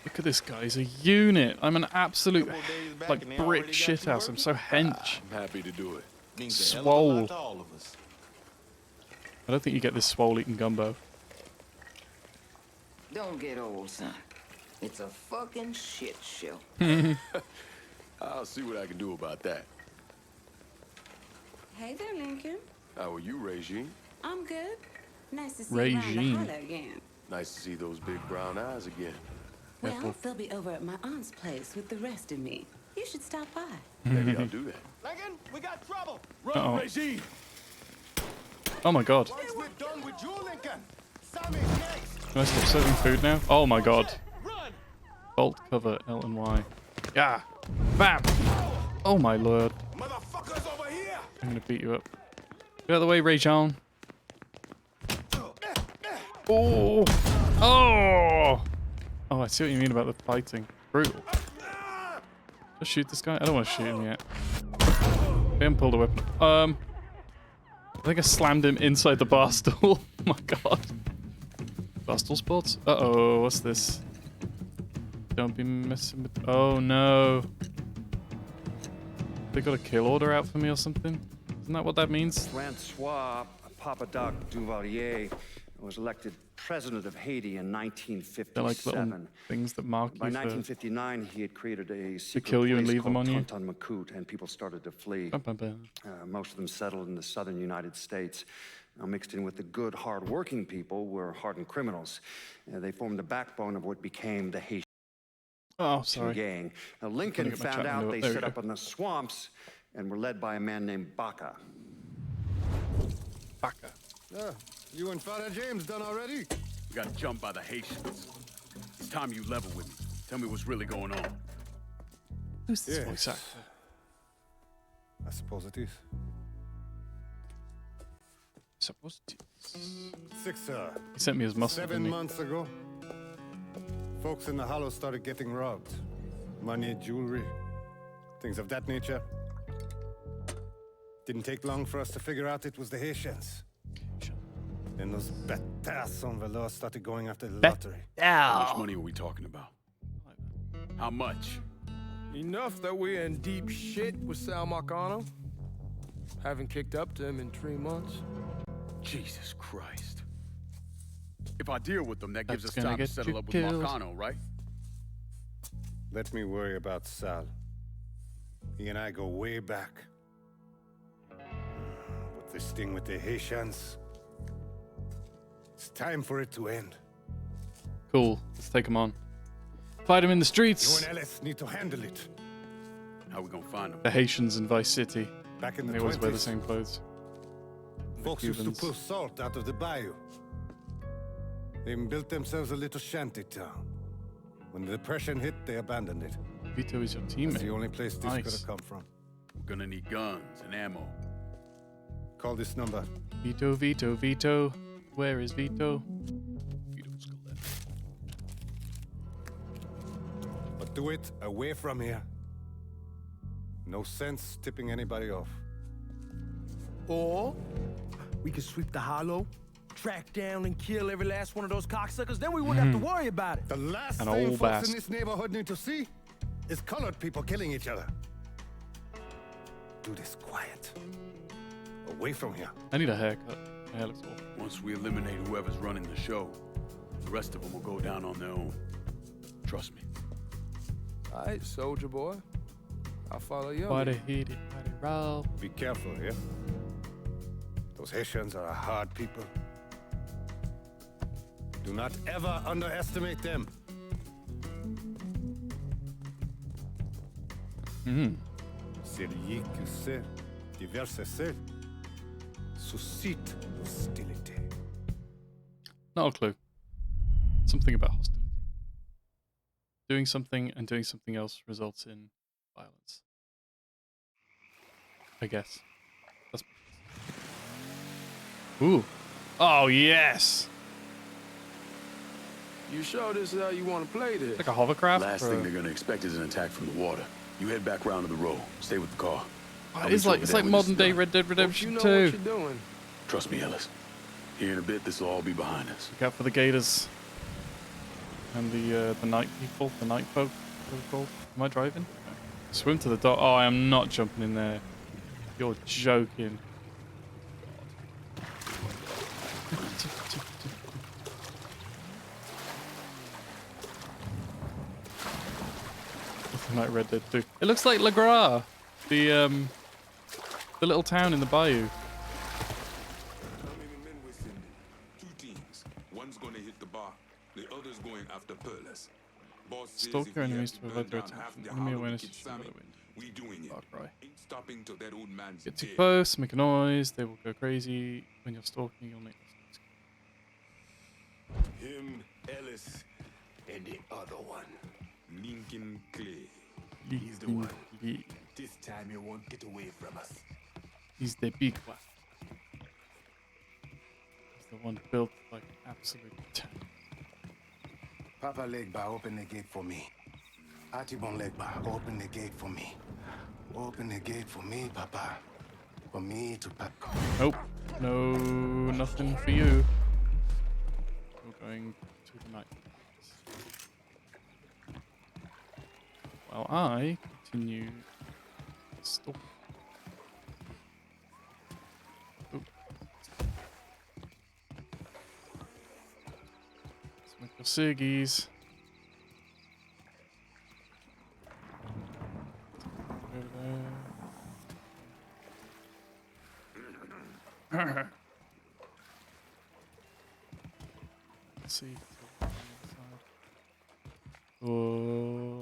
look at this guy. He's a unit. I'm an absolute like brick shithouse. I'm so hench. I'm happy to do it. Means a hell of a Swole. lot to all of us. I don't think you get this swole eating gumbo. Don't get old, son. It's a fucking shit show. I'll see what I can do about that. Hey there, Lincoln. How are you, Regine? I'm good. Nice to see you around the holler again. Nice to see those big brown eyes again. Well, they'll be over at my aunt's place with the rest of me. You should stop by. Maybe I'll do that. Lincoln, we got trouble. Uh-oh. Regine! Oh my god. Once we're done with you, Lincoln, Sammy's next. Can I stop serving food now? Oh my god. Run. Alt cover L and Y. Yeah. Bam. Oh my lord. Motherfuckers over here. I'm gonna beat you up. Get out of the way, Ray John. Oh. Oh. Oh, I see what you mean about the fighting. Brutal. Just shoot this guy. I don't want to shoot him yet. We haven't pulled a weapon. I think I slammed him inside the bar stool. Oh my god. Bar stool sports? Uh-oh, what's this? Don't be messing with... Oh no. They got a kill order out for me or something? Isn't that what that means? Francois Papadoc Duvalier was elected president of Haiti in They're 1957. like little things that mark By you for... 1959, he had created a secret kill you and place leave them called on you? Tonton-Macoute, and people started to flee. Bum. Most of them settled in the southern United States. Now, mixed in with the good, hard-working people were hardened criminals. They formed the backbone of what became the Haitian Oh, sorry. gang. Now, Lincoln Get my found chat out window they up. There we set go. up in the swamps and were led by a man named Baca. Baka. You and Father James done already? We got jumped by the Haitians. It's time you level with me. Tell me what's really going on. Who's this voice actor? I suppose it is. Suppose it is. 6, He sent me his muscle. 7 months ago, folks in the Hollow started getting robbed. Money, jewelry, things of that nature. Didn't take long for us to figure out it was the Haitians. Then those bâtards on velour started going after the lottery. How much money are we talking about? How much? Enough that we're in deep shit with Sal Marcano. Haven't kicked up to him in 3 months. Jesus Christ. If I deal with them, that gives us That's gonna time to get settle you up with killed. Marcano, right? Let me worry about Sal. He and I go way back. But this thing with the Haitians, it's time for it to end. Cool. Let's take him on. Fight him in the You streets. and Ellis need to handle it. How we gonna find them? The Haitians in Vice City. Back in the They always wear the 20s, same clothes. folks used to Cubans. pull salt out of the bayou. They even built themselves a little shanty town. When the Depression hit, they abandoned it. Vito is your That's teammate. the only place this Nice. could have come from. We're gonna need guns and ammo. Call this number. Vito, Vito, Vito. Where is Vito? Vito's left. But do it away from here. No sense tipping anybody off. Or we could sweep the Hollow, track down and kill every last one of those cocksuckers. Then we wouldn't have to worry about it. The last An thing old folks bastard. in this neighborhood need to see is colored people killing each other. Do this quiet. Away from here. I need a haircut. My hair looks awful. Once we eliminate whoever's running the show, the rest of them will go down on their own. Trust me. All right, soldier boy. I'll follow you. Why they hit it, why they roll. Be careful, yeah? Those Haitians are a hard people. Do not ever underestimate them. Celui qui sait diverser suscite hostilité. Not a clue. Something about hostility. Doing something and doing something else results in violence. I guess. That's... Ooh. Oh, yes! You sure this is how you want to play this? Like a hovercraft? Last thing they're gonna expect is an attack from the water. You head back round to the road. Stay with the car. I'll It's meet you like over it's there like when modern this is day done. Red Dead Hope you Redemption know 2. what you're doing. Trust me, Ellis. Here in a bit, this will all be behind us. Look out for the gators. And the night people, the night folk, what are they called? Am I driving? No. Swim to the dock. Oh, I am not jumping in there. You're joking. Nothing like Red Dead 2. It looks like La Gras, the little town in the bayou. How many men we sending? 2 teams. One's gonna hit the bar, the other's going after Perlas. Boss says Stalk if your we enemies have to burn avoid their down half attention. the Enemy Hollow awareness to keep is another Sammy, win. we doing it. Far cry. Ain't stopping till that old man's Get too dead. close, make a noise, they will go crazy. When you're stalking, you'll make Him, Ellis, and the other one, Lincoln Clay. He's the one. This time he won't get away from us. He's the big one. He's the one built like an absolute tank. Papa Legba, open the gate for me. Atibon Legba, open the gate for me. Open the gate for me, Papa. For me to pack. Nope. No, nothing for you. We're going to the night. While I continue stalking. Oh. Smoke your ciggies. Let's see. Oh.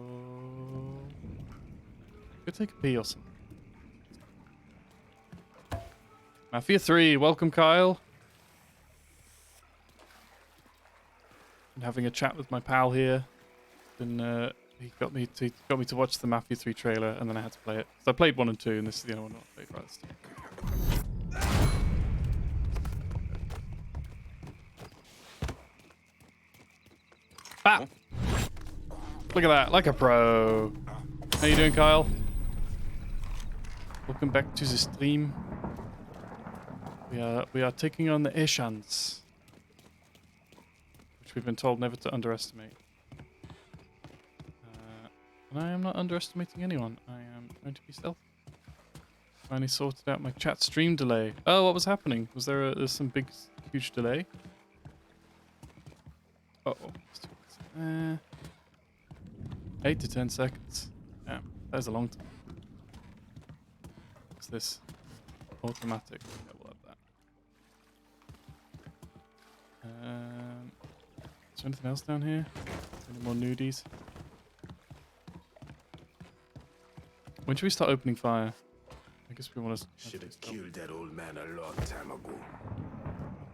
Go take a pee or something. Mafia 3, welcome Kyle. having a chat with my pal here. And he got me to watch the Mafia 3 trailer, and then I had to play it. So I played 1 and 2, and this is the only one I played right this time. Ah! Look at that, like a pro. How you doing, Kyle? Welcome back to the stream. We are taking on the Ashans, which we've been told never to underestimate. And I am not underestimating anyone. I am going to be stealthy. Finally sorted out my chat stream delay. Oh, what was happening? Was there's some big, huge delay? Uh-oh. 8 to 10 seconds. Yeah, that is a long time. What's this? Automatic. Yeah, we'll have that. Is there anything else down here? Any more nudies? When should we start opening fire? I guess we want to... Should have killed that old man a long time ago.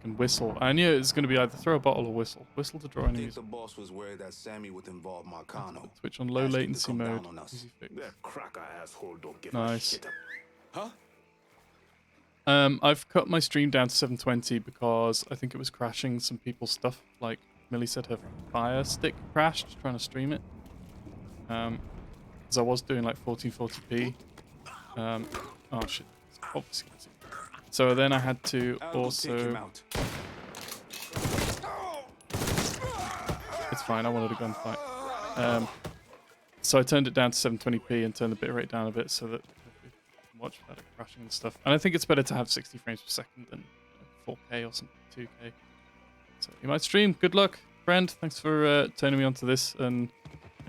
And whistle. I knew it was going to be either throw a bottle or whistle. Whistle to draw I think enemies. the boss was worried that Sammy would involve Marcano. Switch on low latency mode. Easy fix. That cracker asshole don't give a Nice. shit. Huh? I've cut my stream down to 720 because I think it was crashing some people's stuff. Like Millie said, her Fire Stick crashed trying to stream it. Because I was doing like 1440p. Oh shit! Obviously. So then I had to also. It's fine. I wanted a gunfight. So I turned it down to 720p and turned the bitrate down a bit so that we can watch without it crashing and stuff. And I think it's better to have 60 frames per second than 4K or something, 2K. So you might stream. Good luck, friend. Thanks for turning me onto this. And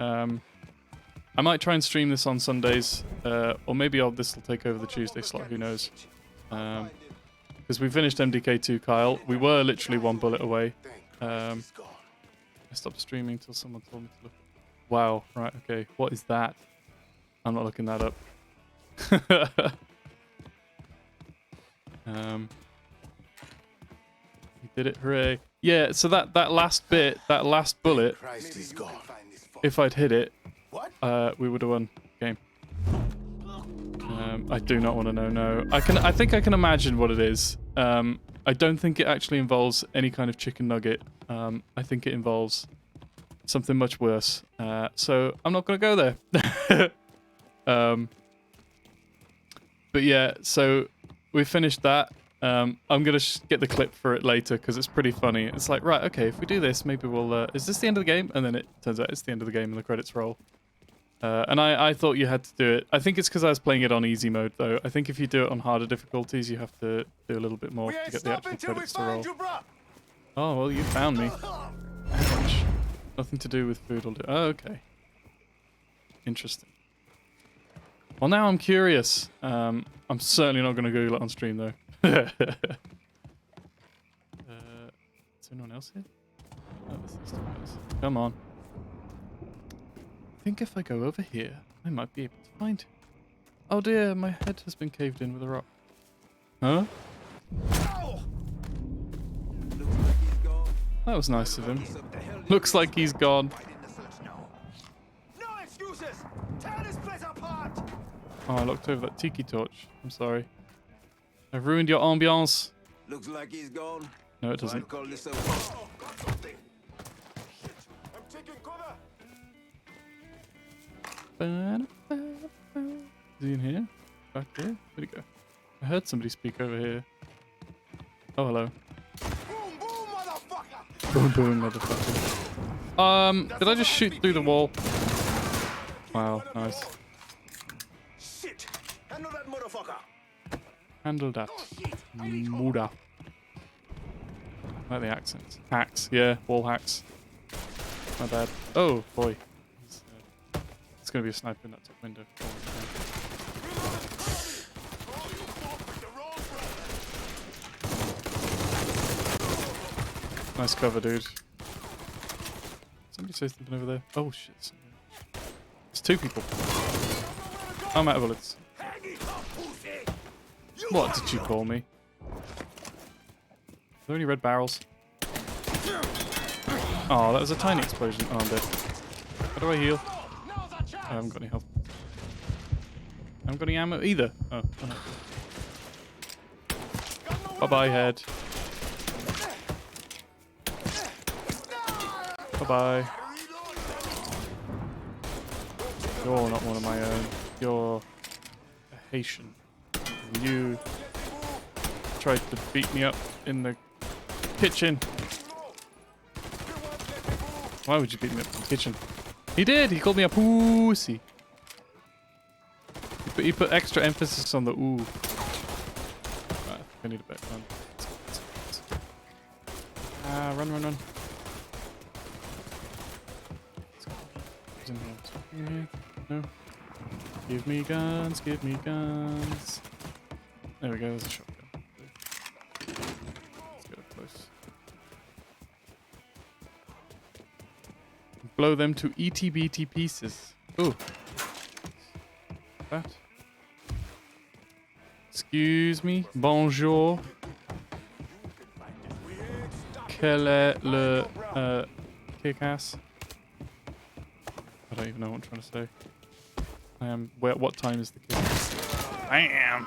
I might try and stream this on Sundays, or maybe this will take over the Tuesday slot. Who knows? Because we finished MDK2, Kyle. We were literally one bullet away. I stopped streaming until someone told me to look. Wow. Right. Okay. What is that? I'm not looking that up. He did it. Hooray! Yeah. So that last bit, that last bullet, if I'd hit it, we would have won the game. I do not want to know. No, I think I can imagine what it is. I don't think it actually involves any kind of chicken nugget. I think it involves something much worse. So I'm not going to go there. But yeah, so we finished that. I'm going to get the clip for it later because it's pretty funny. It's like, right, okay, if we do this, maybe we'll... is this the end of the game? And then it turns out it's the end of the game and the credits roll. And I thought you had to do it. I think it's because I was playing it on easy mode, though. I think if you do it on harder difficulties, you have to do a little bit more to get the actual credits to roll. Oh, well, you found me. Ouch. Nothing to do with food. Oh, okay. Interesting. Well, now I'm curious. I'm certainly not going to Google it on stream, though. Is anyone else here? Oh, this is two guys. Come on. I think if I go over here, I might be able to find him. Oh dear, my head has been caved in with a rock. Huh? That was nice of him. Looks like he's gone. No excuses. Tear this place apart. Oh, I looked over that tiki torch. I'm sorry. I've ruined your ambiance. Looks like he's gone. No, it doesn't. I'm taking cover. Is he in here? Back there? Where'd he go? I heard somebody speak over here. Oh, hello. Boom, boom, motherfucker. Boom, boom, motherfucker. Did I just shoot through the wall? Wow, nice. Shit. Handle that motherfucker. Handle that. Muda. I like the accents. Hacks, yeah, wall hacks. My bad. Oh, boy. It's going to be a sniper in that top window. Nice cover, dude. Somebody say something over there. Oh, shit. It's two people. I'm out of bullets. What did you call me? Are there any red barrels? Oh, that was a tiny explosion. Oh, I'm dead. How do I heal? I haven't got any health. I haven't got any ammo either. Oh, bye-bye, head. Bye-bye. You're not one of my own. You're a Haitian. You tried to beat me up in the kitchen. Why would you beat me up in the kitchen? He did! He called me a pussy. He put extra emphasis on the ooh. Right, I need a better gun. Ah, run, run, run. What's in here? What's in here? No. Give me guns, give me guns. There we go, there's a shotgun. Let's get up close. Blow them to ETBT pieces. Ooh. That. Excuse me. Bonjour. Quel est le kick-ass? I don't even know what I'm trying to say. I am. What time is the kick-ass? Bam!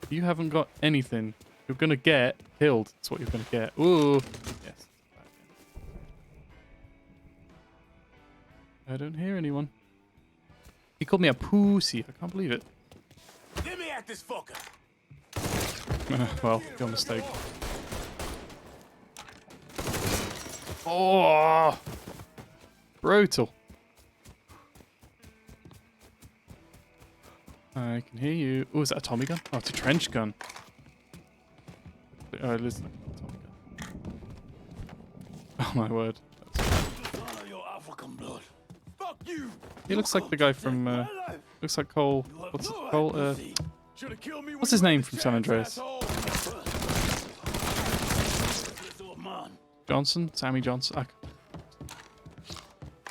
You haven't got anything. You're gonna get killed. That's what you're gonna get. Ooh. Yes. I don't hear anyone. He called me a pussy. I can't believe it. Let me at this fucker. Well, your mistake. Oh, brutal. I can hear you. Oh, is that a Tommy gun? Oh, it's a trench gun. Oh, it is like a Tommy gun. Oh my word. He looks like the guy from. Looks like Cole. What's it? Cole? What's his name from San Andreas? Johnson? Sammy Johnson?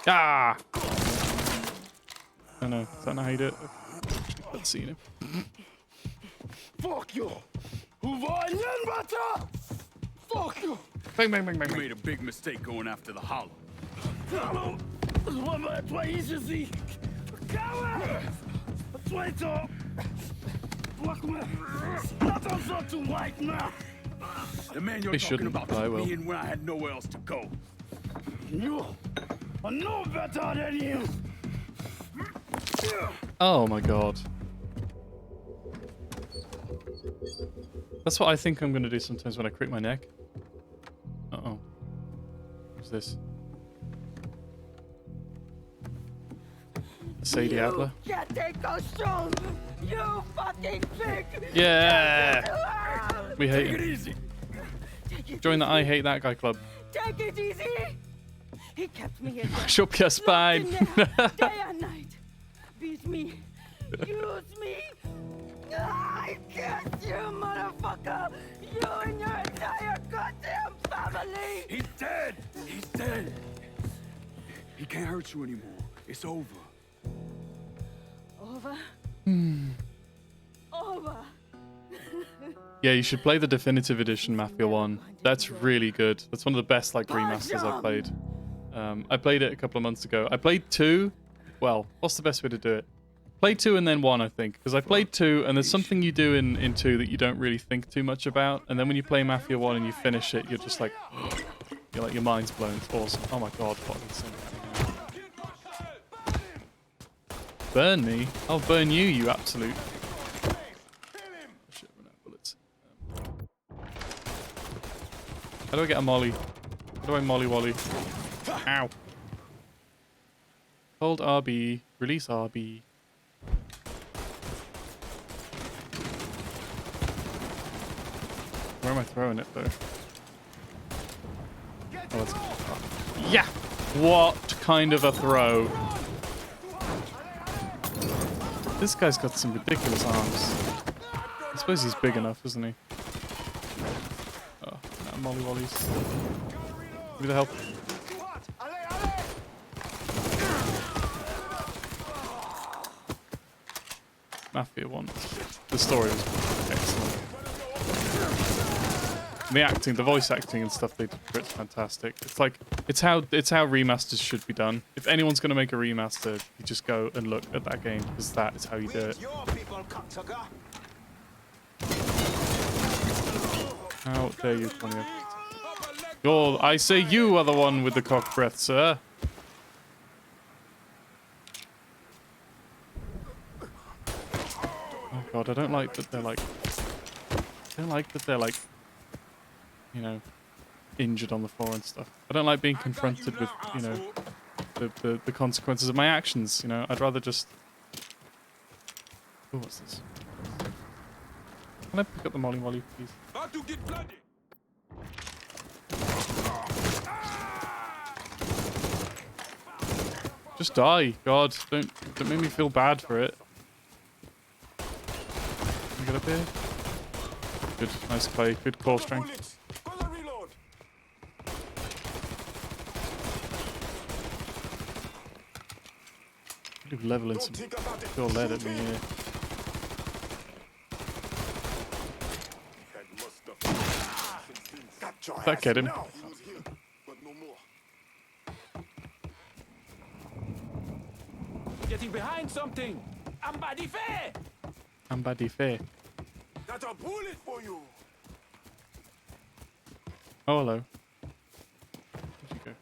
Ah! I don't know. Is that not how you do it? Let's see him. Fuck you! Fuck you! Bang, bang, bang, bang, You bang. made a big mistake going after the Hollow. The man you're He talking shouldn't, about but I took will. me in when I had nowhere else to go. You are no better than you! Oh my god. That's what I think I'm going to do sometimes when I crick my neck. Uh-oh. What's this? Sadie Adler? Can't take those shows! You fucking pig! Yeah! We hate Take it him. easy! Join the I Hate That Guy club. Take it easy! He kept me in there. Mash up your spine. Day and night. Beat me. Use me. I guess you, motherfucker! You and your entire goddamn family! He's dead! He's dead! He can't hurt you anymore. It's over. Over? Over. Yeah, you should play the definitive edition Mafia 1. That's really good. That's one of the best like remasters I've played. I played it a couple of months ago. I played 2. Well, what's the best way to do it? Play 2 and then 1, I think. Because I played 2 and there's something you do in 2 that you don't really think too much about. And then when you play Mafia 1 and you finish it, you're just like... you're like, your mind's blown. It's awesome. Oh my god, what is this? Burn me? I'll burn you, you absolute... Shit, run out of bullets. How do I get a molly? How do I molly wally? Ow. Hold RB. Release RB. Where am I throwing it though? Oh, that's... Yeah! What kind of a throw? This guy's got some ridiculous arms. I suppose he's big enough, isn't he? Oh, no, molly wallies. Give me the help. Mafia 1. The story was excellent. The acting, the voice acting and stuff they did for it's fantastic. It's like it's how remasters should be done. If anyone's gonna make a remaster, you just go and look at that game because that is how you do it. How dare you, Tonya? I say you are the one with the cock breath, sir. Oh god, I don't like that they're like... I don't like that they're like... You know, injured on the floor and stuff. I don't like being confronted with, you know, the consequences of my actions, you know. I'd rather just... Oh, what's this? Can I pick up the molly, please? Just die, God! Don't make me feel bad for it. Can I get up here? Good, nice play. Good core strength. You're leveling some pure lead at me here. Did that get him? Getting behind something. Ambadife. Ambadife. Got a bullet for you. Oh, hello. Where'd you go?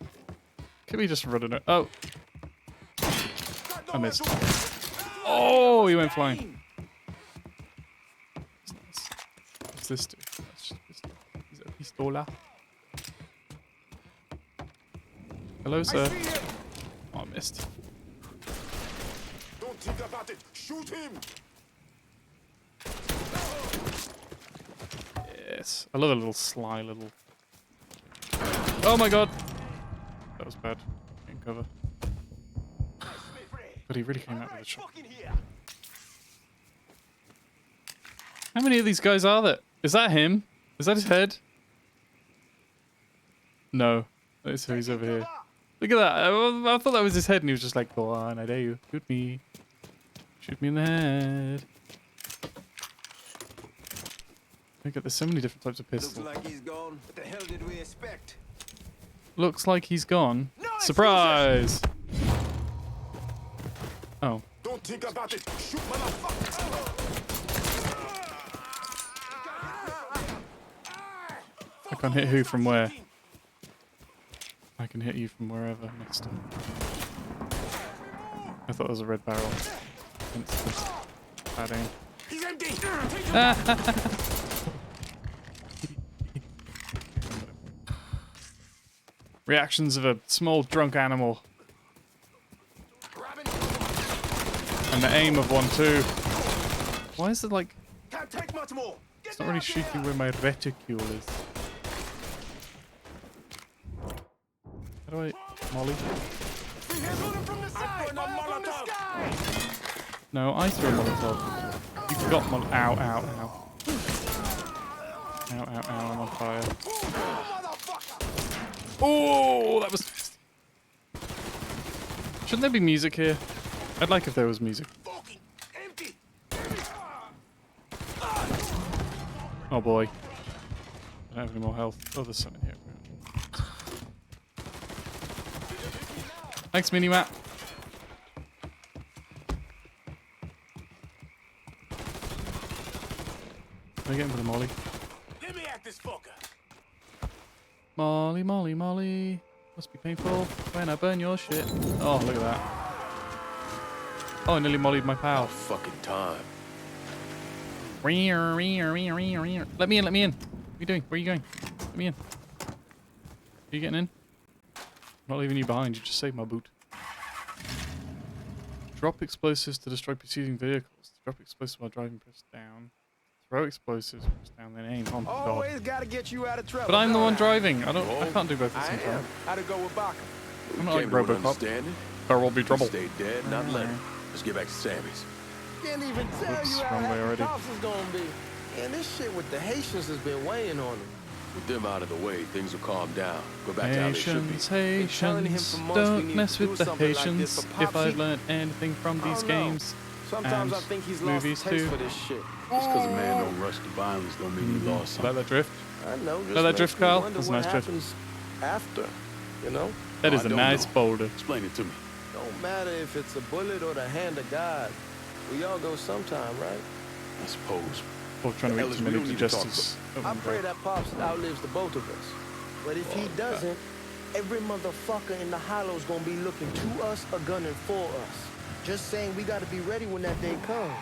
Can we just run it? Oh. I missed. Oh, he went flying. What's this do? That's just pistol. Is it a pistola? Hello, sir. Oh, I missed. Don't think about it. Shoot him. Yes. I love a little sly little... Oh my god! That was bad. In cover. But he really came out with a shot. How many of these guys are there? Is that him? Is that his head? No. That's who he's over here. Look at that. I thought that was his head and he was just like, go on, I dare you. Shoot me. Shoot me in the head. Look at, there's so many different types of pistols. Looks like he's gone. What the hell did we expect? Looks like he's gone. Surprise! Oh. Don't think about it. Shoot, motherfucker. I can't hit who from where. I can hit you from wherever next time. I thought there was a red barrel. Hence the bad aim. He's empty. Reactions of a small drunk animal. And the aim of one too. Why is it like... Can't take much more. It's not really shooting where my reticule is. How do I... Molly? No, I threw a Molotov. You forgot Molly. Ow, ow, ow. Ow, ow, ow, I'm on fire. Oh, that was... Shouldn't there be music here? I'd like if there was music. Oh boy. I don't have any more health. Oh, there's something here. Thanks, mini-map. Am I getting for the molly? Let me at this fucker. Molly, molly, molly. Must be painful when I burn your shit. Oh, look at that. Oh, I nearly mollied my pal. Fucking time. Let me in, let me in. What are you doing? Where are you going? Let me in. Are you getting in? I'm not leaving you behind, you just saved my boot. Drop explosives to destroy preceding vehicles. Drop explosives while driving, press down. Throw explosives, press down, then aim. Oh my god. Always gotta get you out of trouble. But I'm the one driving. I can't do both at the same time. How'd it go with Baka? I'm not like Robocop. There will be trouble. Stay dead, not let him. Let's get back to Sammy's. Can't even tell Oops, you how wrong way happy already. Pops is gonna be. And this shit with the Haitians has been weighing on him. With them out of the way, things will calm down. Go back to how they should be. Haitians, don't mess with the Haitians. If I've learned anything from these games Sometimes and I think he's lost movies taste too. for this shit. Just because a man don't rush to violence don't mean he lost Let something. that drift. I know. Just that makes drift, me Carl? wonder That's a what nice drift. happens after, you know? That is I a don't nice know. boulder. Explain it to me. Don't matter if it's a bullet or the hand of God. We all go sometime, right? I suppose. Or trying to reach Ellis, too we many don't to need to talk, justice. I pray that Pops outlives the both of us. But if he doesn't, every motherfucker in the hollow's gonna be looking to us or gunning for us. Just saying we gotta be ready when that day comes.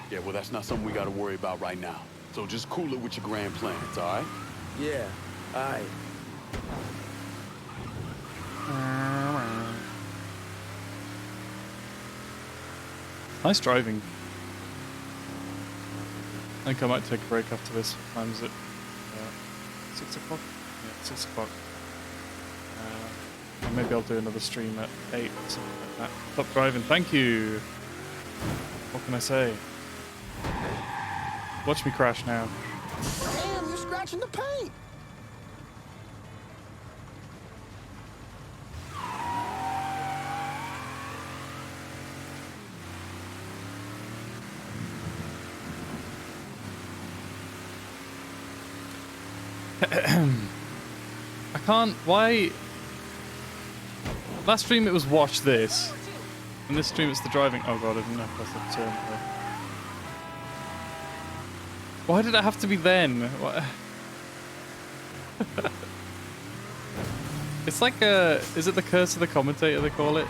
Yeah, well, that's not something we got to worry about right now. So just cool it with your grand plans, all right? Yeah, all right. Nice driving. I think I might take a break after this. What time is it? 6 o'clock? Yeah, 6 o'clock. And maybe I'll do another stream at 8 or something like that. Stop driving, thank you! What can I say? Watch me crash now. Damn, you're scratching the paint. I can't. Why? Last stream it was watch this, and this stream it's the driving. Oh god, I didn't know if that's a turn. Why did it have to be then? What? It's like a. Is it the curse of the commentator they call it?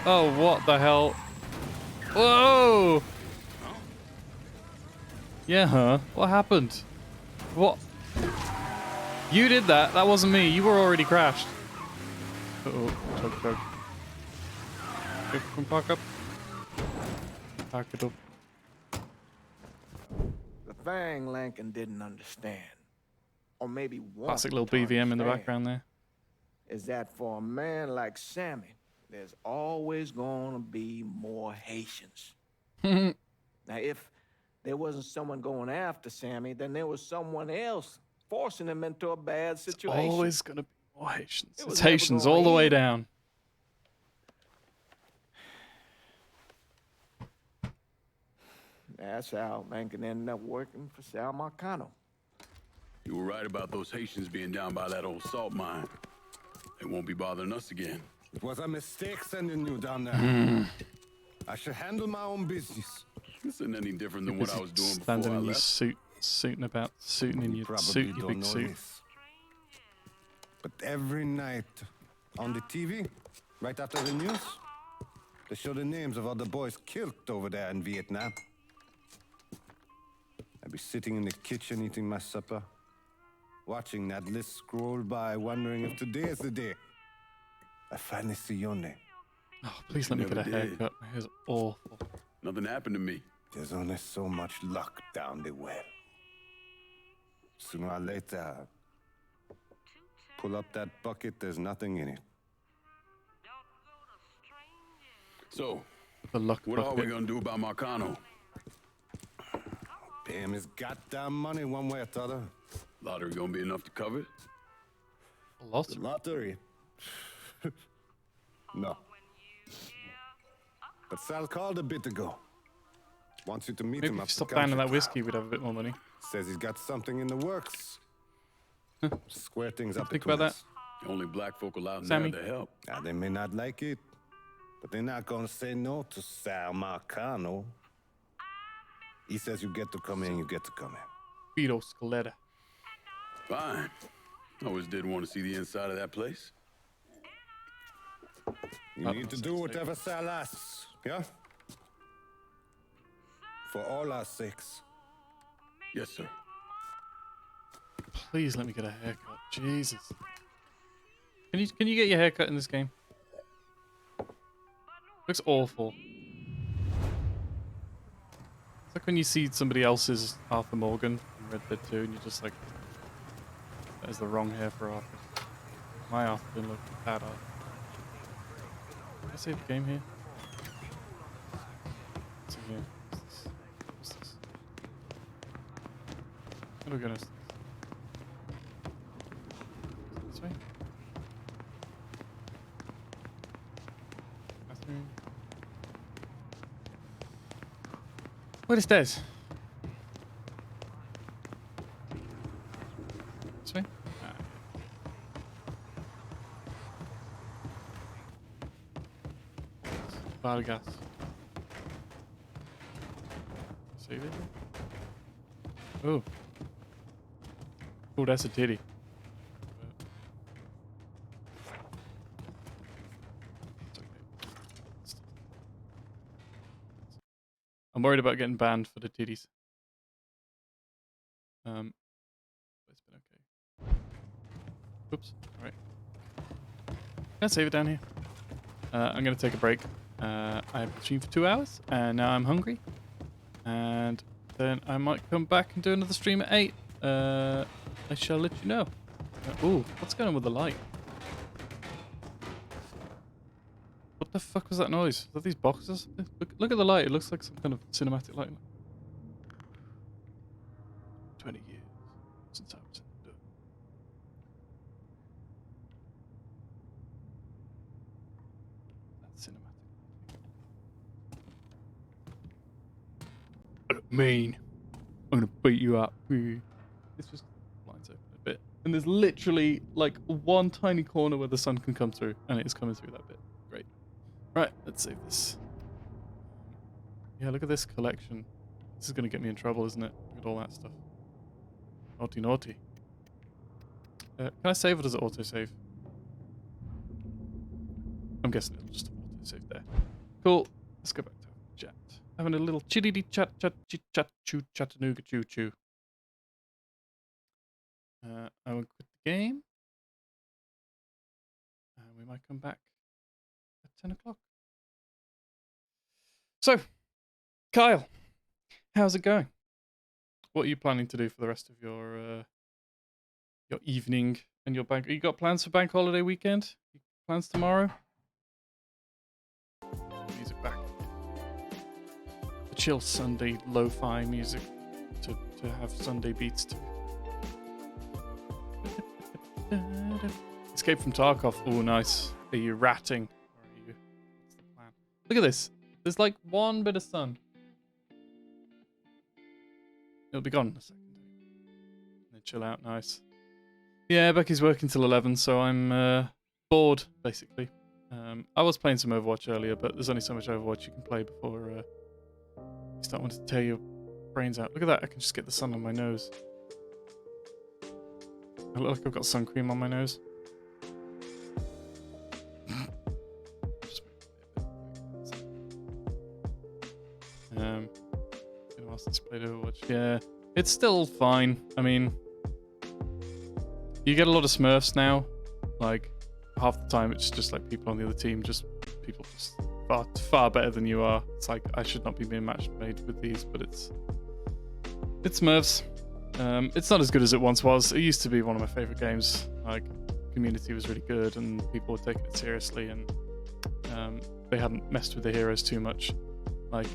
Oh, what the hell? Whoa! Yeah, huh? What happened? What? You did that. That wasn't me. You were already crashed. Uh-oh. Chug. Come park up. Park it up. The thing Lincoln didn't understand, or maybe Classic little BVM in the background there. is that for a man like Sammy, there's always gonna be more Haitians. Now, if there wasn't someone going after Sammy, then there was someone else forcing him into a bad situation. Always gonna be more Haitians. It was It's never Haitians gonna all the way end. down. That's how Lincoln ended up working for Sal Marcano. You were right about those Haitians being down by that old salt mine. They won't be bothering us again. It was a mistake sending you down there. I should handle my own business. This isn't any different than what I was doing before Standing I in your left. suit, suiting in your Probably suit, your don't big know suit. this. But every night on the TV, right after the news, they show the names of all the boys killed over there in Vietnam. I'd be sitting in the kitchen eating my supper, watching that list scroll by, wondering if today is the day I finally see your name. Oh, please let me get a haircut. My hair's awful. Nothing happened to me. There's only so much luck down the well. Sooner or later, pull up that bucket, there's nothing in it. So, the luck what are we gonna do about Marcano? Pay him his goddamn money one way or the other. Lottery gonna be enough to cover it? Lottery? The lottery? No. But Sal called a bit ago. Wants you to meet Maybe him if up you stop the banning country that whiskey, we'd have a bit more money. Says he's got something in the works. Square things up Think between about us. The only black folk allowed Sammy? there to help. Now, they may not like it, but they're not gonna say no to Sal Marcano. He says you get to come in, you get to come in. Vito Scaletta. Fine. I always did want to see the inside of that place. You need to do whatever Sal asks, yeah? For all our sakes. Yes, sir. Please let me get a haircut. Jesus. Can you get your haircut in this game? Looks awful. It's like when you see somebody else's Arthur Morgan in Red Dead 2 and you're just like, that is the wrong hair for Arthur. My Arthur didn't look bad Arthur. Can I save the game here? What's in here? What's this? How do we go next? This way? Bathroom. What is this? Vargas. Save it. Oh. Oh, that's a titty. It's okay. I'm worried about getting banned for the titties. It's been okay. Oops. All right. Can I save it down here? I'm gonna take a break. I have been streaming for 2 hours, and now I'm hungry. And then I might come back and do another stream at 8. I shall let you know. Ooh, what's going on with the light? What the fuck was that noise? Are that these boxes? Look at the light. It looks like some kind of cinematic light. 20 years since I was in the dirt. That's cinematic. I don't mean. I'm gonna beat you up. It's just blinds open a bit. And there's literally like one tiny corner where the sun can come through, and it is coming through that bit. Great. Right, let's save this. Yeah, look at this collection. This is gonna get me in trouble, isn't it? Look at all that stuff. Naughty, naughty. Can I save or does it auto-save? I'm guessing it'll just auto-save there. Cool. Let's go back to chat. Having a little chitty chat, choo, chattanooga, choo, choo. I will quit the game. And we might come back at 10 o'clock. So, Kyle, how's it going? What are you planning to do for the rest of your evening and your bank? You got plans for bank holiday weekend? Plans tomorrow? Music back. The chill Sunday lo-fi music to have Sunday beats to. Escape from Tarkov. Oh, nice. Are you ratting? Or are you? What's the plan? Look at this. There's like one bit of sun. It'll be gone in a second. Then chill out, nice. Yeah, Becky's working till 11, so I'm bored, basically. I was playing some Overwatch earlier, but there's only so much Overwatch you can play before you start wanting to tear your brains out. Look at that, I can just get the sun on my nose. I look like I've got sun cream on my nose. Since played Overwatch. Yeah, it's still fine. I mean, you get a lot of Smurfs now. Like, half the time it's just like people on the other team, people just far better than you are. It's like, I should not be being matched made with these, but it's Smurfs. It's not as good as it once was. It used to be one of my favorite games. Like, community was really good and people were taking it seriously, and they hadn't messed with the heroes too much. Like,